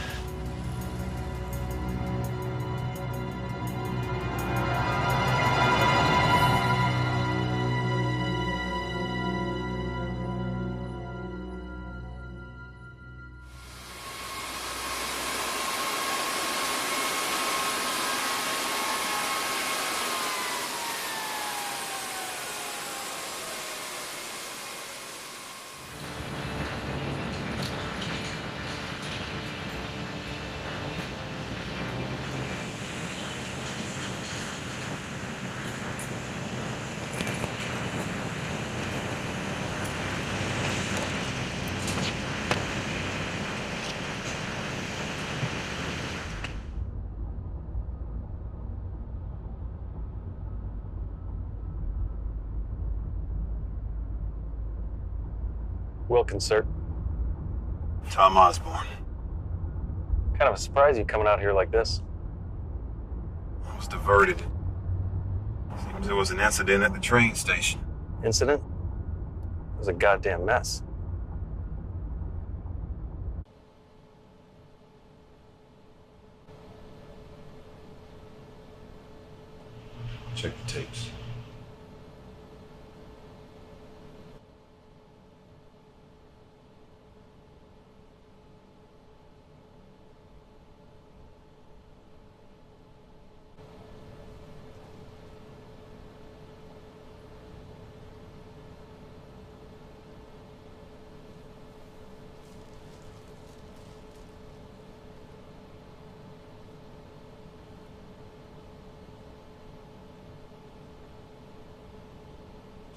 Wilkins, sir. Tom Osborne. Kind of a surprise you coming out here like this. I was diverted. Seems there was an incident at the train station. Incident? It was a goddamn mess. Check the tapes.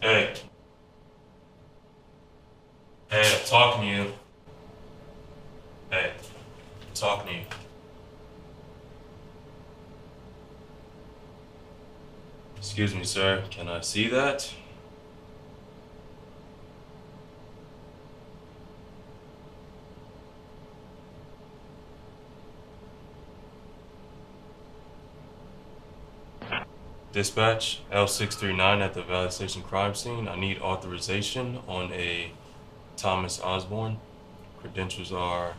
Hey. Hey, I'm talking to you. Hey, I'm talking to you. Excuse me, sir. Can I see that? Dispatch, L639 at the Valley Station crime scene. I need authorization on a Thomas Osborne. Credentials are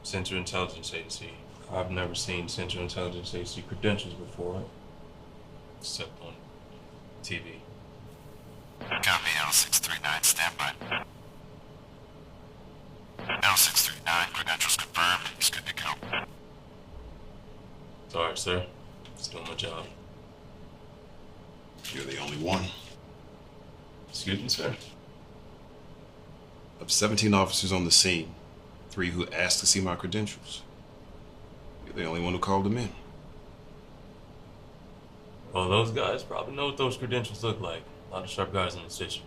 Central Intelligence Agency. I've never seen Central Intelligence Agency credentials before, except on TV. Copy L639, standby. L639, credentials confirmed. He's good to go. Sorry, sir. Just doing my job. You're the only one. Excuse me, sir. Of 17 officers on the scene, 3 who asked to see my credentials. You're the only one who called them in. Well, those guys probably know what those credentials look like. A lot of sharp guys in the station.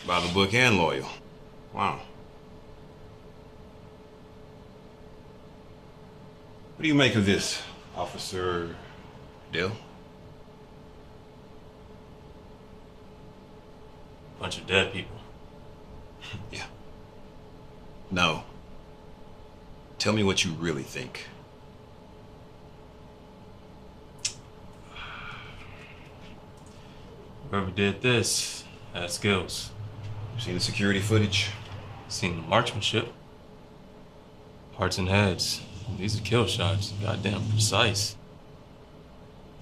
By the book and loyal. Wow. What do you make of this, Officer Dill? Bunch of dead people. Yeah. No. Tell me what you really think. Whoever did this had skills. Seen the security footage? Seen the marksmanship. Hearts and heads. These are kill shots. Goddamn precise.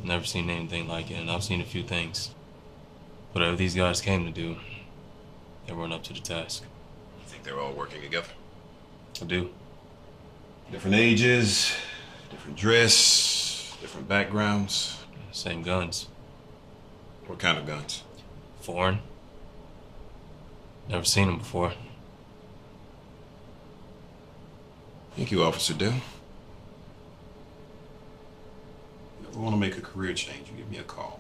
Never seen anything like it, and I've seen a few things. Whatever these guys came to do, they weren't up to the task. You think they're all working together? I do. Different ages, different dress, different backgrounds. Same guns. What kind of guns? Foreign. Never seen them before. Thank you, Officer Dill. If you ever want to make a career change, you give me a call.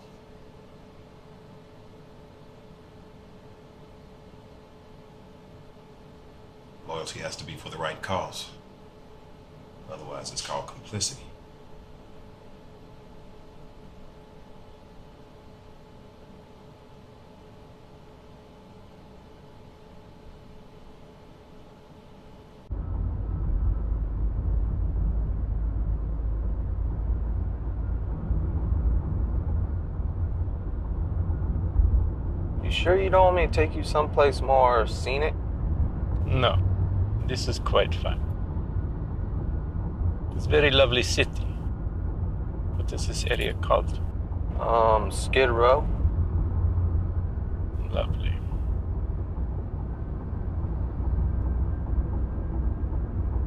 Loyalty has to be for the right cause. Otherwise, it's called complicity. You sure you don't want me to take you someplace more scenic? No, this is quite fun. It's a very lovely city. What is this area called? Skid Row. Lovely.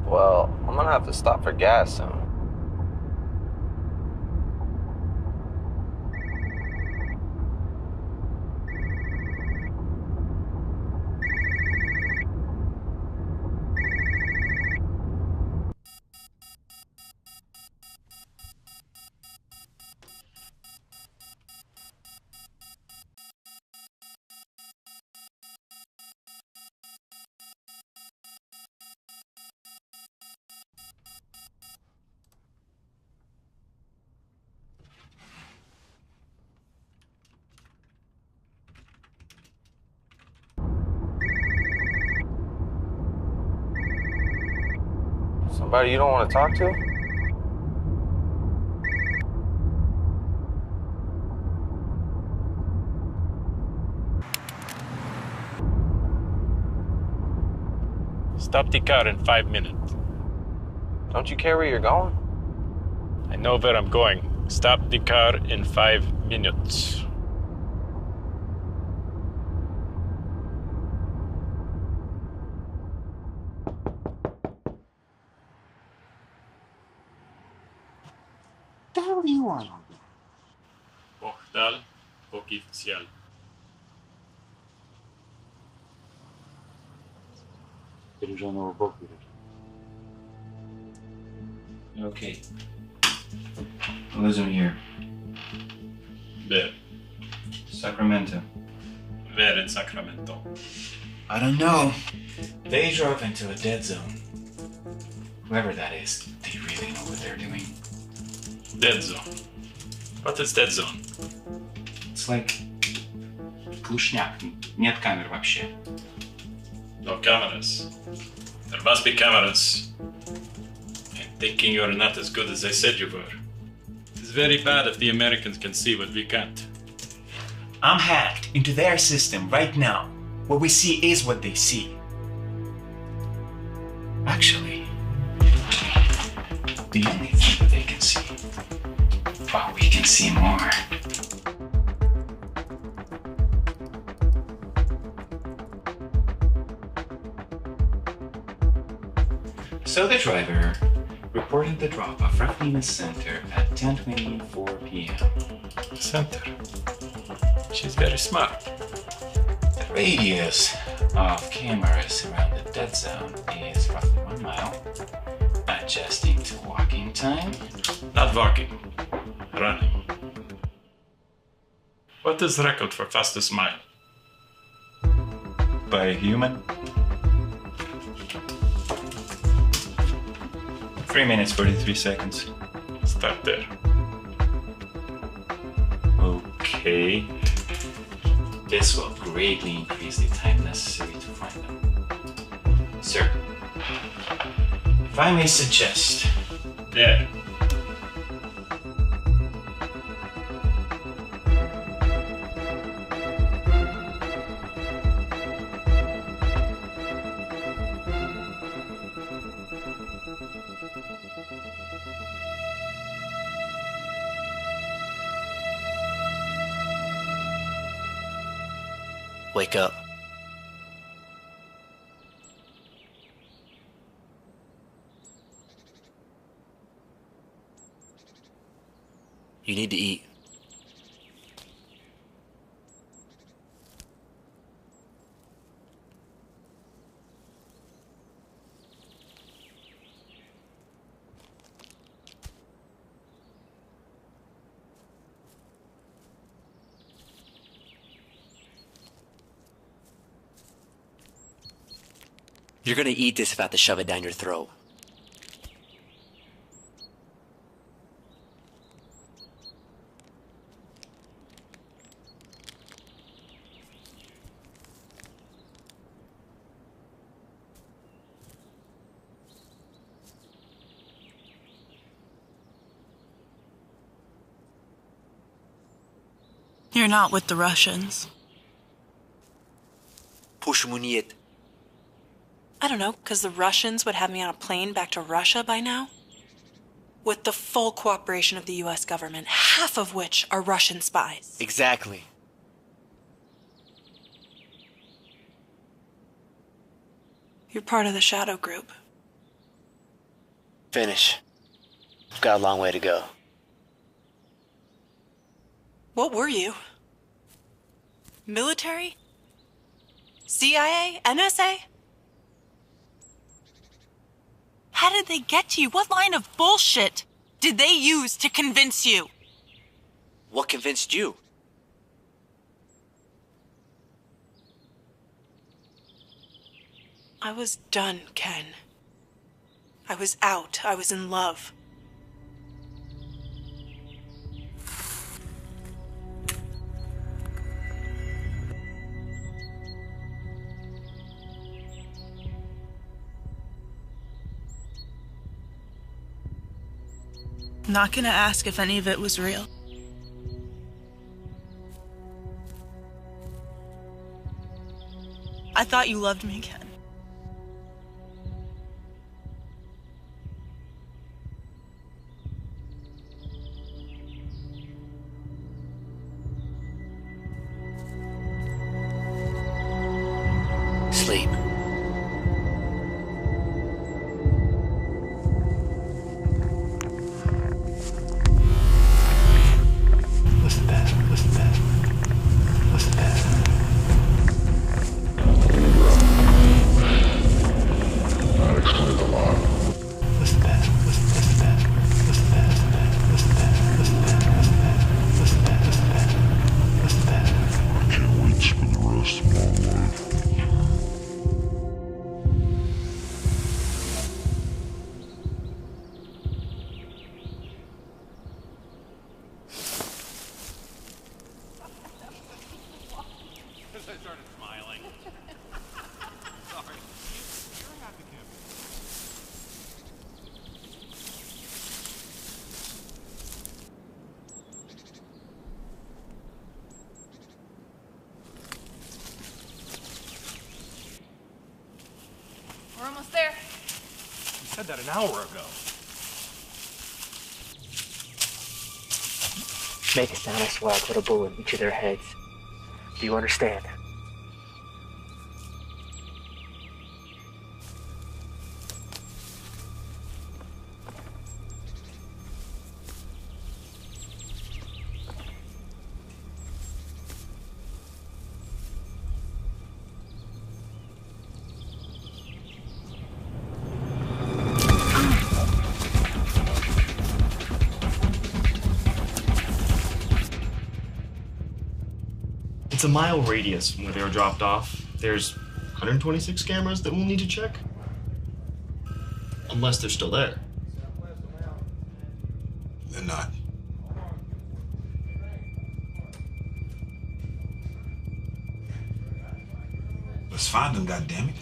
Well, I'm gonna have to stop for gas soon. Somebody you don't want to talk to? Stop the car in 5 minutes. Don't you care where you're going? I know where I'm going. Stop the car in 5 minutes. What the hell do you want? Portal oficial. Okay. Who's in here? Where? Sacramento. Where in Sacramento? I don't know. They drove into a dead zone. Whoever that is, they really know what they're doing. Dead zone. What is dead zone? It's like Пушняк. Нет камер вообще. No cameras. There must be cameras. I'm thinking you're not as good as I said you were. It's very bad if the Americans can see what we can't. I'm hacked into their system right now. What we see is what they see. Actually, the only thing that they can see, but we can see more. So the driver reported the drop-off roughly in the center at 10:24 p.m. Center. She's very smart. The radius of cameras around the dead zone is roughly 1 mile. Adjusting to walking time. Not walking. Running. What is the record for fastest mile? By a human? 3 minutes, 43 seconds. Start there. Okay. This will greatly increase the time necessary to find them. Sir, if I may suggest. There. Wake up. You need to eat. You're gonna eat this if I have to shove it down your throat. You're not with the Russians. Почему нет? I don't know, because the Russians would have me on a plane back to Russia by now? With the full cooperation of the US government, half of which are Russian spies. Exactly. You're part of the Shadow Group. Finish. I've got a long way to go. What were you? Military? CIA? NSA? How did they get to you? What line of bullshit did they use to convince you? What convinced you? I was done, Ken. I was out. I was in love. not gonna ask if any of it was real. I thought you loved me, Ken. Sleep. What's the password? What's the password? What's the password? That explains a lot. What's the password? What's the password? What's the password? What's the password? What's the password? What's the password? What's the password? I can't wait to spend the rest of my life. I started smiling. Sorry. You're a happy camper. We're almost there. You said that an hour ago. Make a sound, I swear I'll put a bullet in each of their heads. Do you understand? It's a mile radius from where they were dropped off. There's 126 cameras that we'll need to check. Unless they're still there. They're not. Let's find them, goddammit.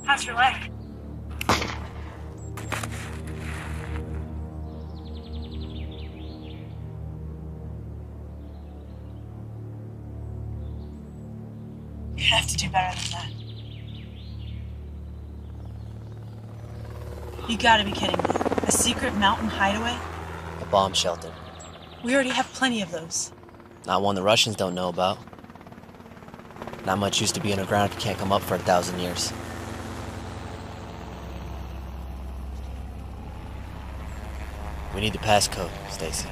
How's your leg? You have to do better than that. You gotta be kidding me. A secret mountain hideaway? A bomb shelter. We already have plenty of those. Not one the Russians don't know about. Not much used to be underground if you can't come up for 1,000 years. We need the passcode, Stacy.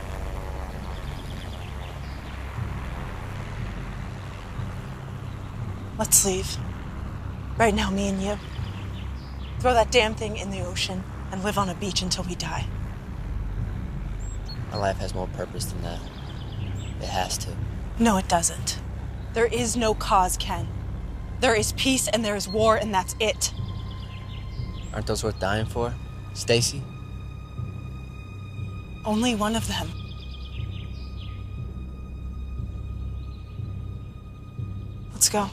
Let's leave. Right now, me and you. Throw that damn thing in the ocean and live on a beach until we die. My life has more purpose than that. It has to. No, it doesn't. There is no cause, Ken. There is peace and there is war, and that's it. Aren't those worth dying for, Stacy? Only one of them. Let's go.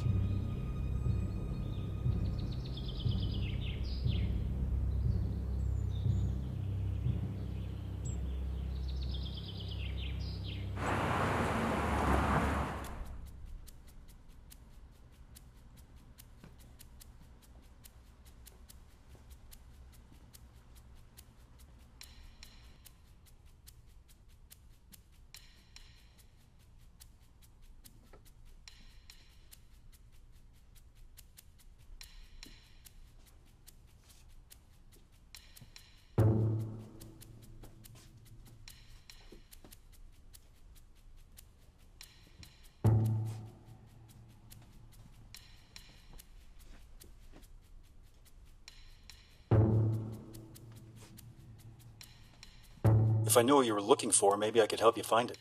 If I knew what you were looking for, maybe I could help you find it.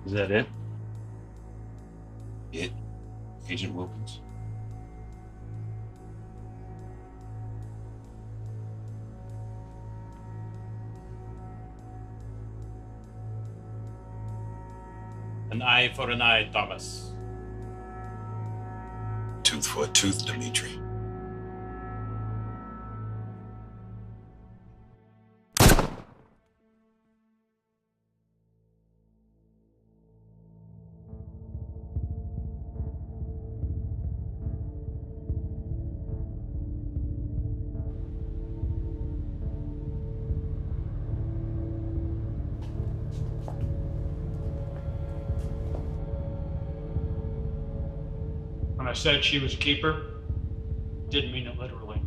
Is that it? It? Agent Wilkins? An eye for an eye, Thomas. Tooth for a tooth, Dimitri. When I said she was a keeper, didn't mean it literally.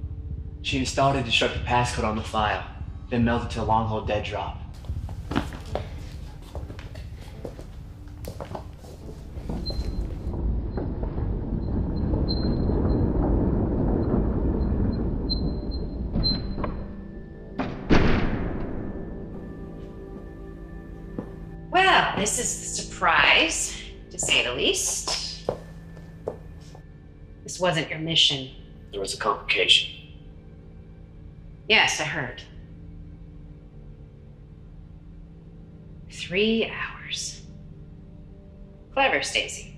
She installed a destructive passcode on the file, then melted to a long-hole dead drop. Well, this is a surprise, to say the least. This wasn't your mission. There was a complication. Yes, I heard. 3 hours. Clever, Stacy.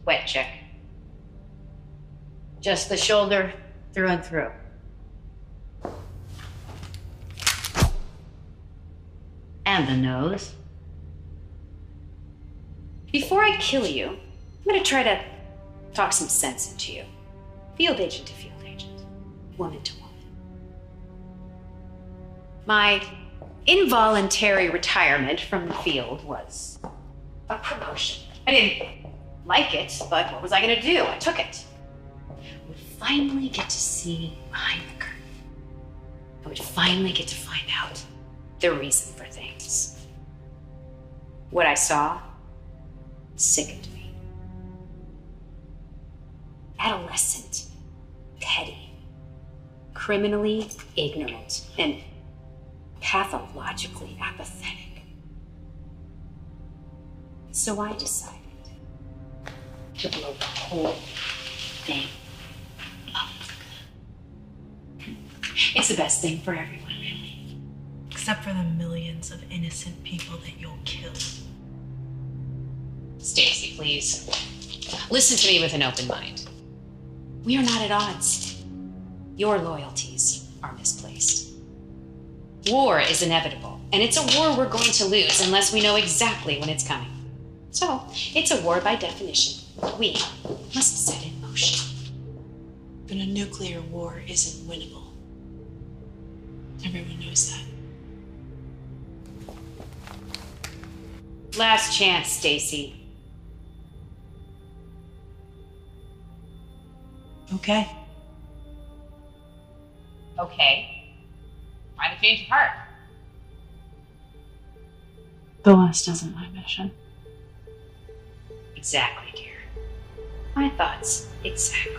Wet check. Just the shoulder through and through. And the nose. Before I kill you, I'm gonna try to talk some sense into you. Field agent to field agent. Woman to woman. My involuntary retirement from the field was a promotion. I didn't like it, but what was I gonna do? I took it. I would finally get to see behind the curtain. I would finally get to find out the reason for things. What I saw sickened me. Adolescent, petty, criminally ignorant, and pathologically apathetic. So I decided to blow the whole thing up. It's the best thing for everyone, really. Except for the millions of innocent people that you'll kill. Stacy, please. Listen to me with an open mind. We are not at odds. Your loyalties are misplaced. War is inevitable, and it's a war we're going to lose unless we know exactly when it's coming. So, it's a war by definition. We must set in motion. But a nuclear war isn't winnable. Everyone knows that. Last chance, Stacy. Okay. Okay. Why the change of heart? The West isn't my mission. Exactly, dear. My thoughts, exactly.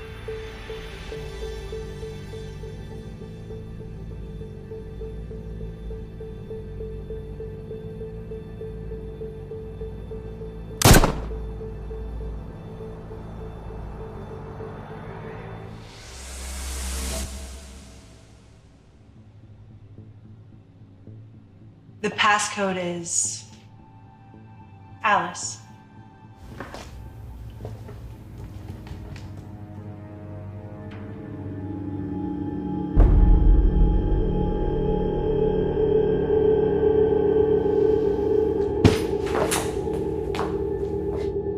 The passcode is Alice.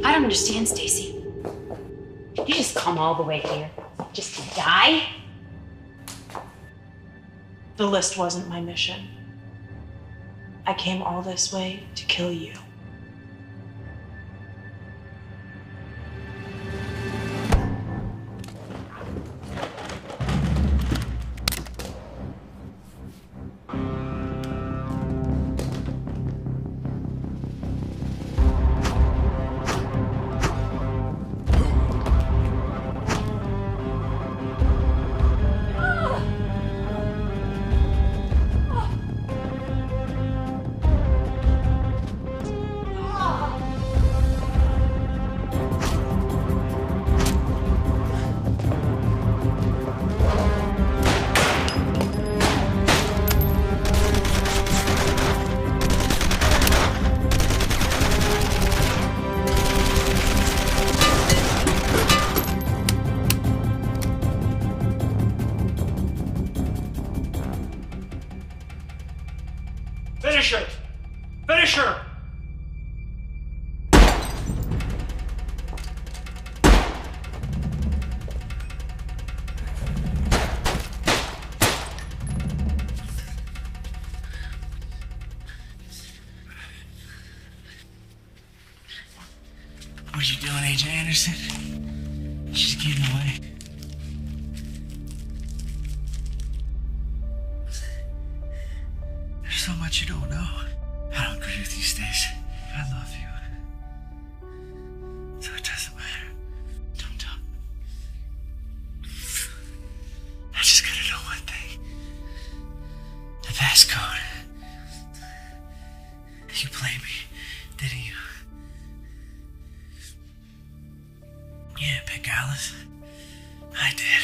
I don't understand, Stacy. Did you just come all the way here just to die? The list wasn't my mission. I came all this way to kill you. Finish her! Finish her! What you doing, AJ Anderson? She's getting away. There's so much you don't know. I don't agree with you, Stace. I love you. So it doesn't matter. Don't tell me. I just gotta know one thing. The passcode. You played me, didn't you? You didn't pick Alice. I did.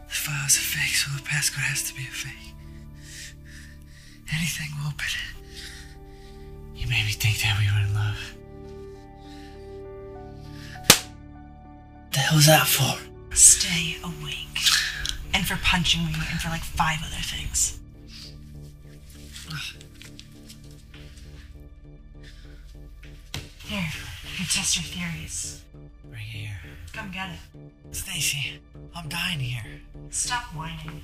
The file's a fake, so the passcode has to be a fake. Anything will open it. You made me think that we were in love. What the hell was that for? Stay awake. And for punching me and for like 5 other things. Here, you can test your theories. Right here. Come get it. Stacy, I'm dying here. Stop whining.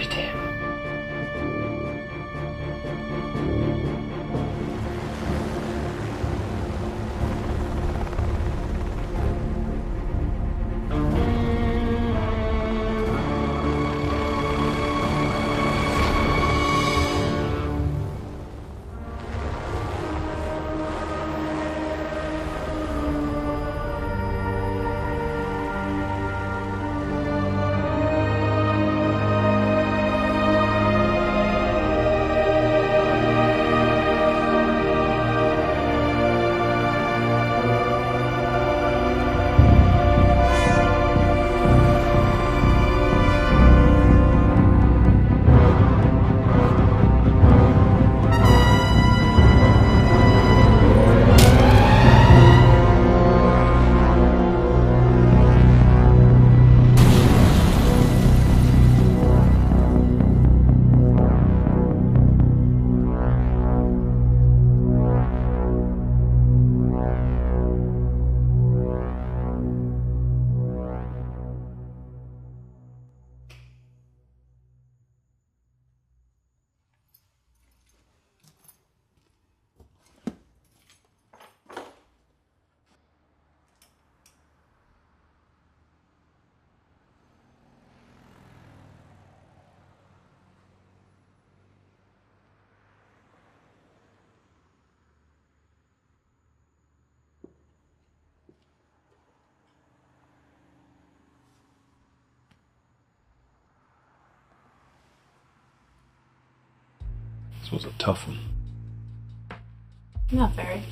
safety. This was a tough one. Not very.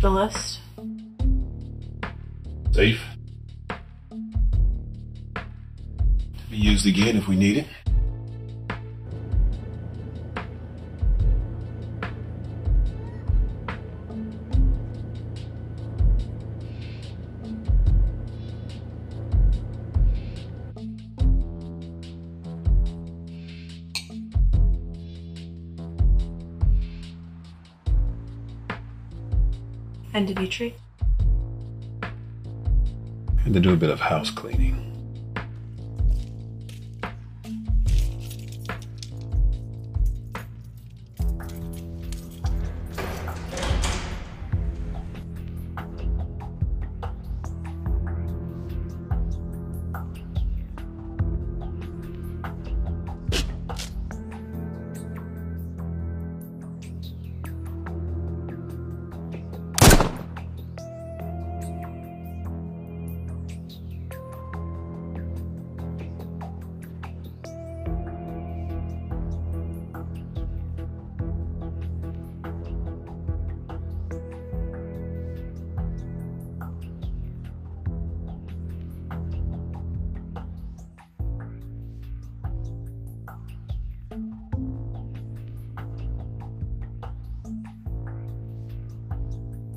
The list? Safe. To be used again if we need it. And Dimitri? Had to do a bit of house cleaning.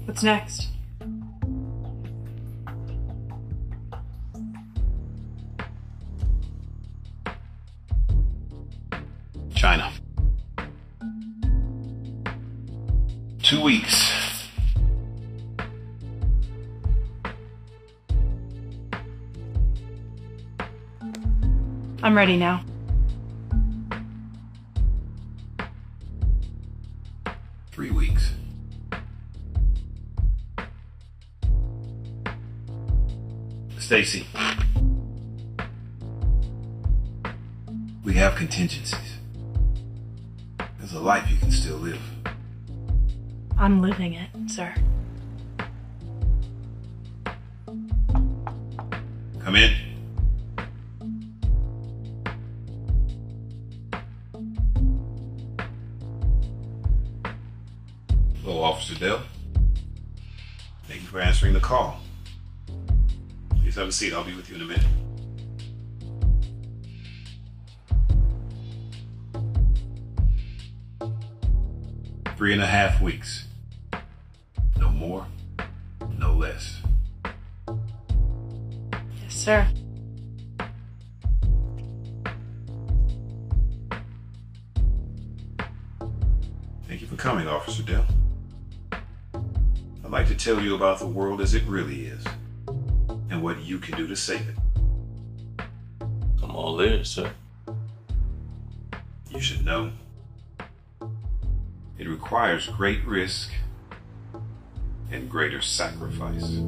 What's next? China. 2 weeks. I'm ready now. Three weeks. Stacy, we have contingencies. There's a life you can still live. I'm living it, sir. Come in. Hello, Officer Dell. Thank you for answering the call. Please have a seat. I'll be with you in a minute. Three and a half weeks. No more, no less. Yes, sir. Thank you for coming, Officer Dell. I'd like to tell you about the world as it really is and what you can do to save it. I'm all ears, sir. You should know it requires great risk and greater sacrifice.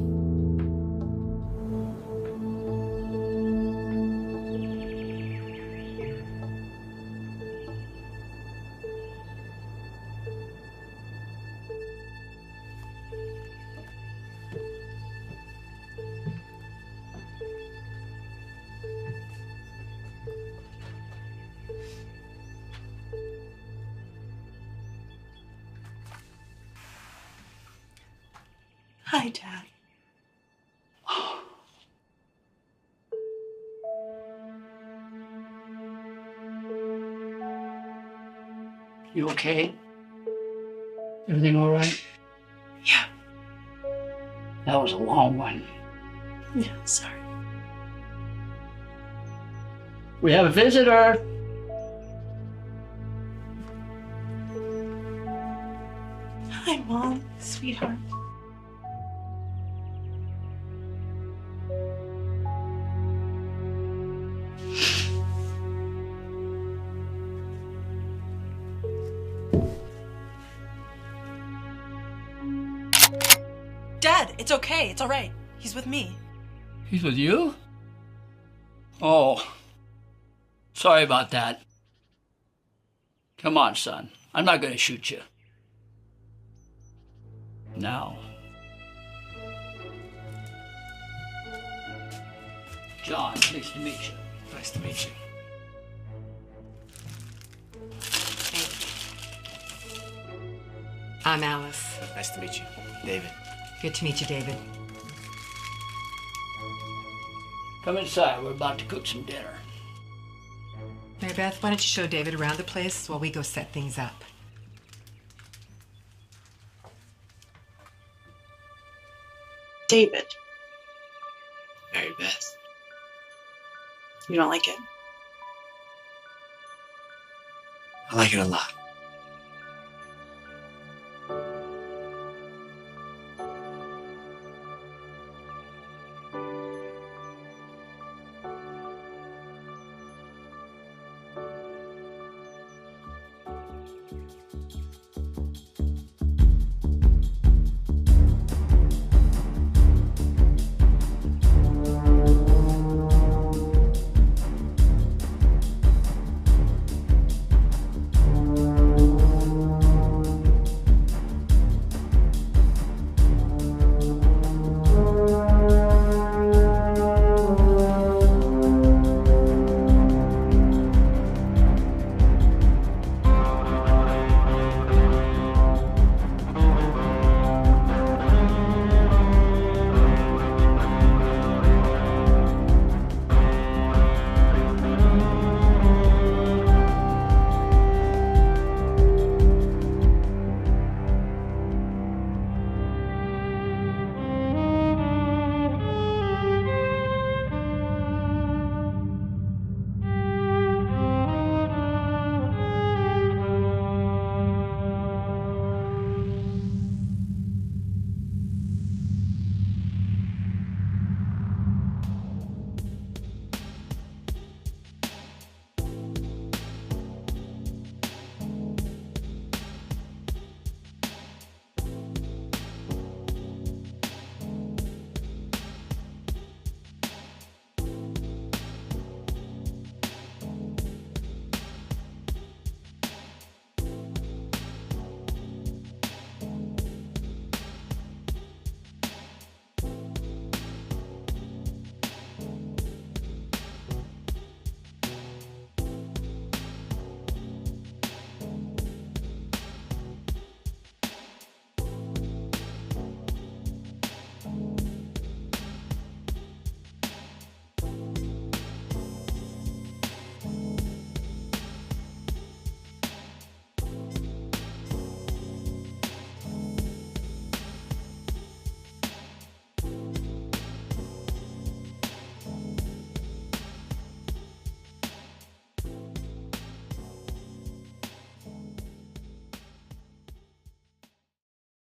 Hi, Dad. You okay? Everything all right? Yeah. That was a long one. Yeah, sorry. We have a visitor. Hi, Mom. Sweetheart. Dad, it's okay. It's all right. He's with me. He's with you? Oh. Sorry about that. Come on, son. I'm not going to shoot you. Now. John, nice to meet you. Nice to meet you. I'm Alice. Nice to meet you. David. Good to meet you, David. Come inside. We're about to cook some dinner. Mary Beth, why don't you show David around the place while we go set things up? David. Mary Beth. You don't like it? I like it a lot.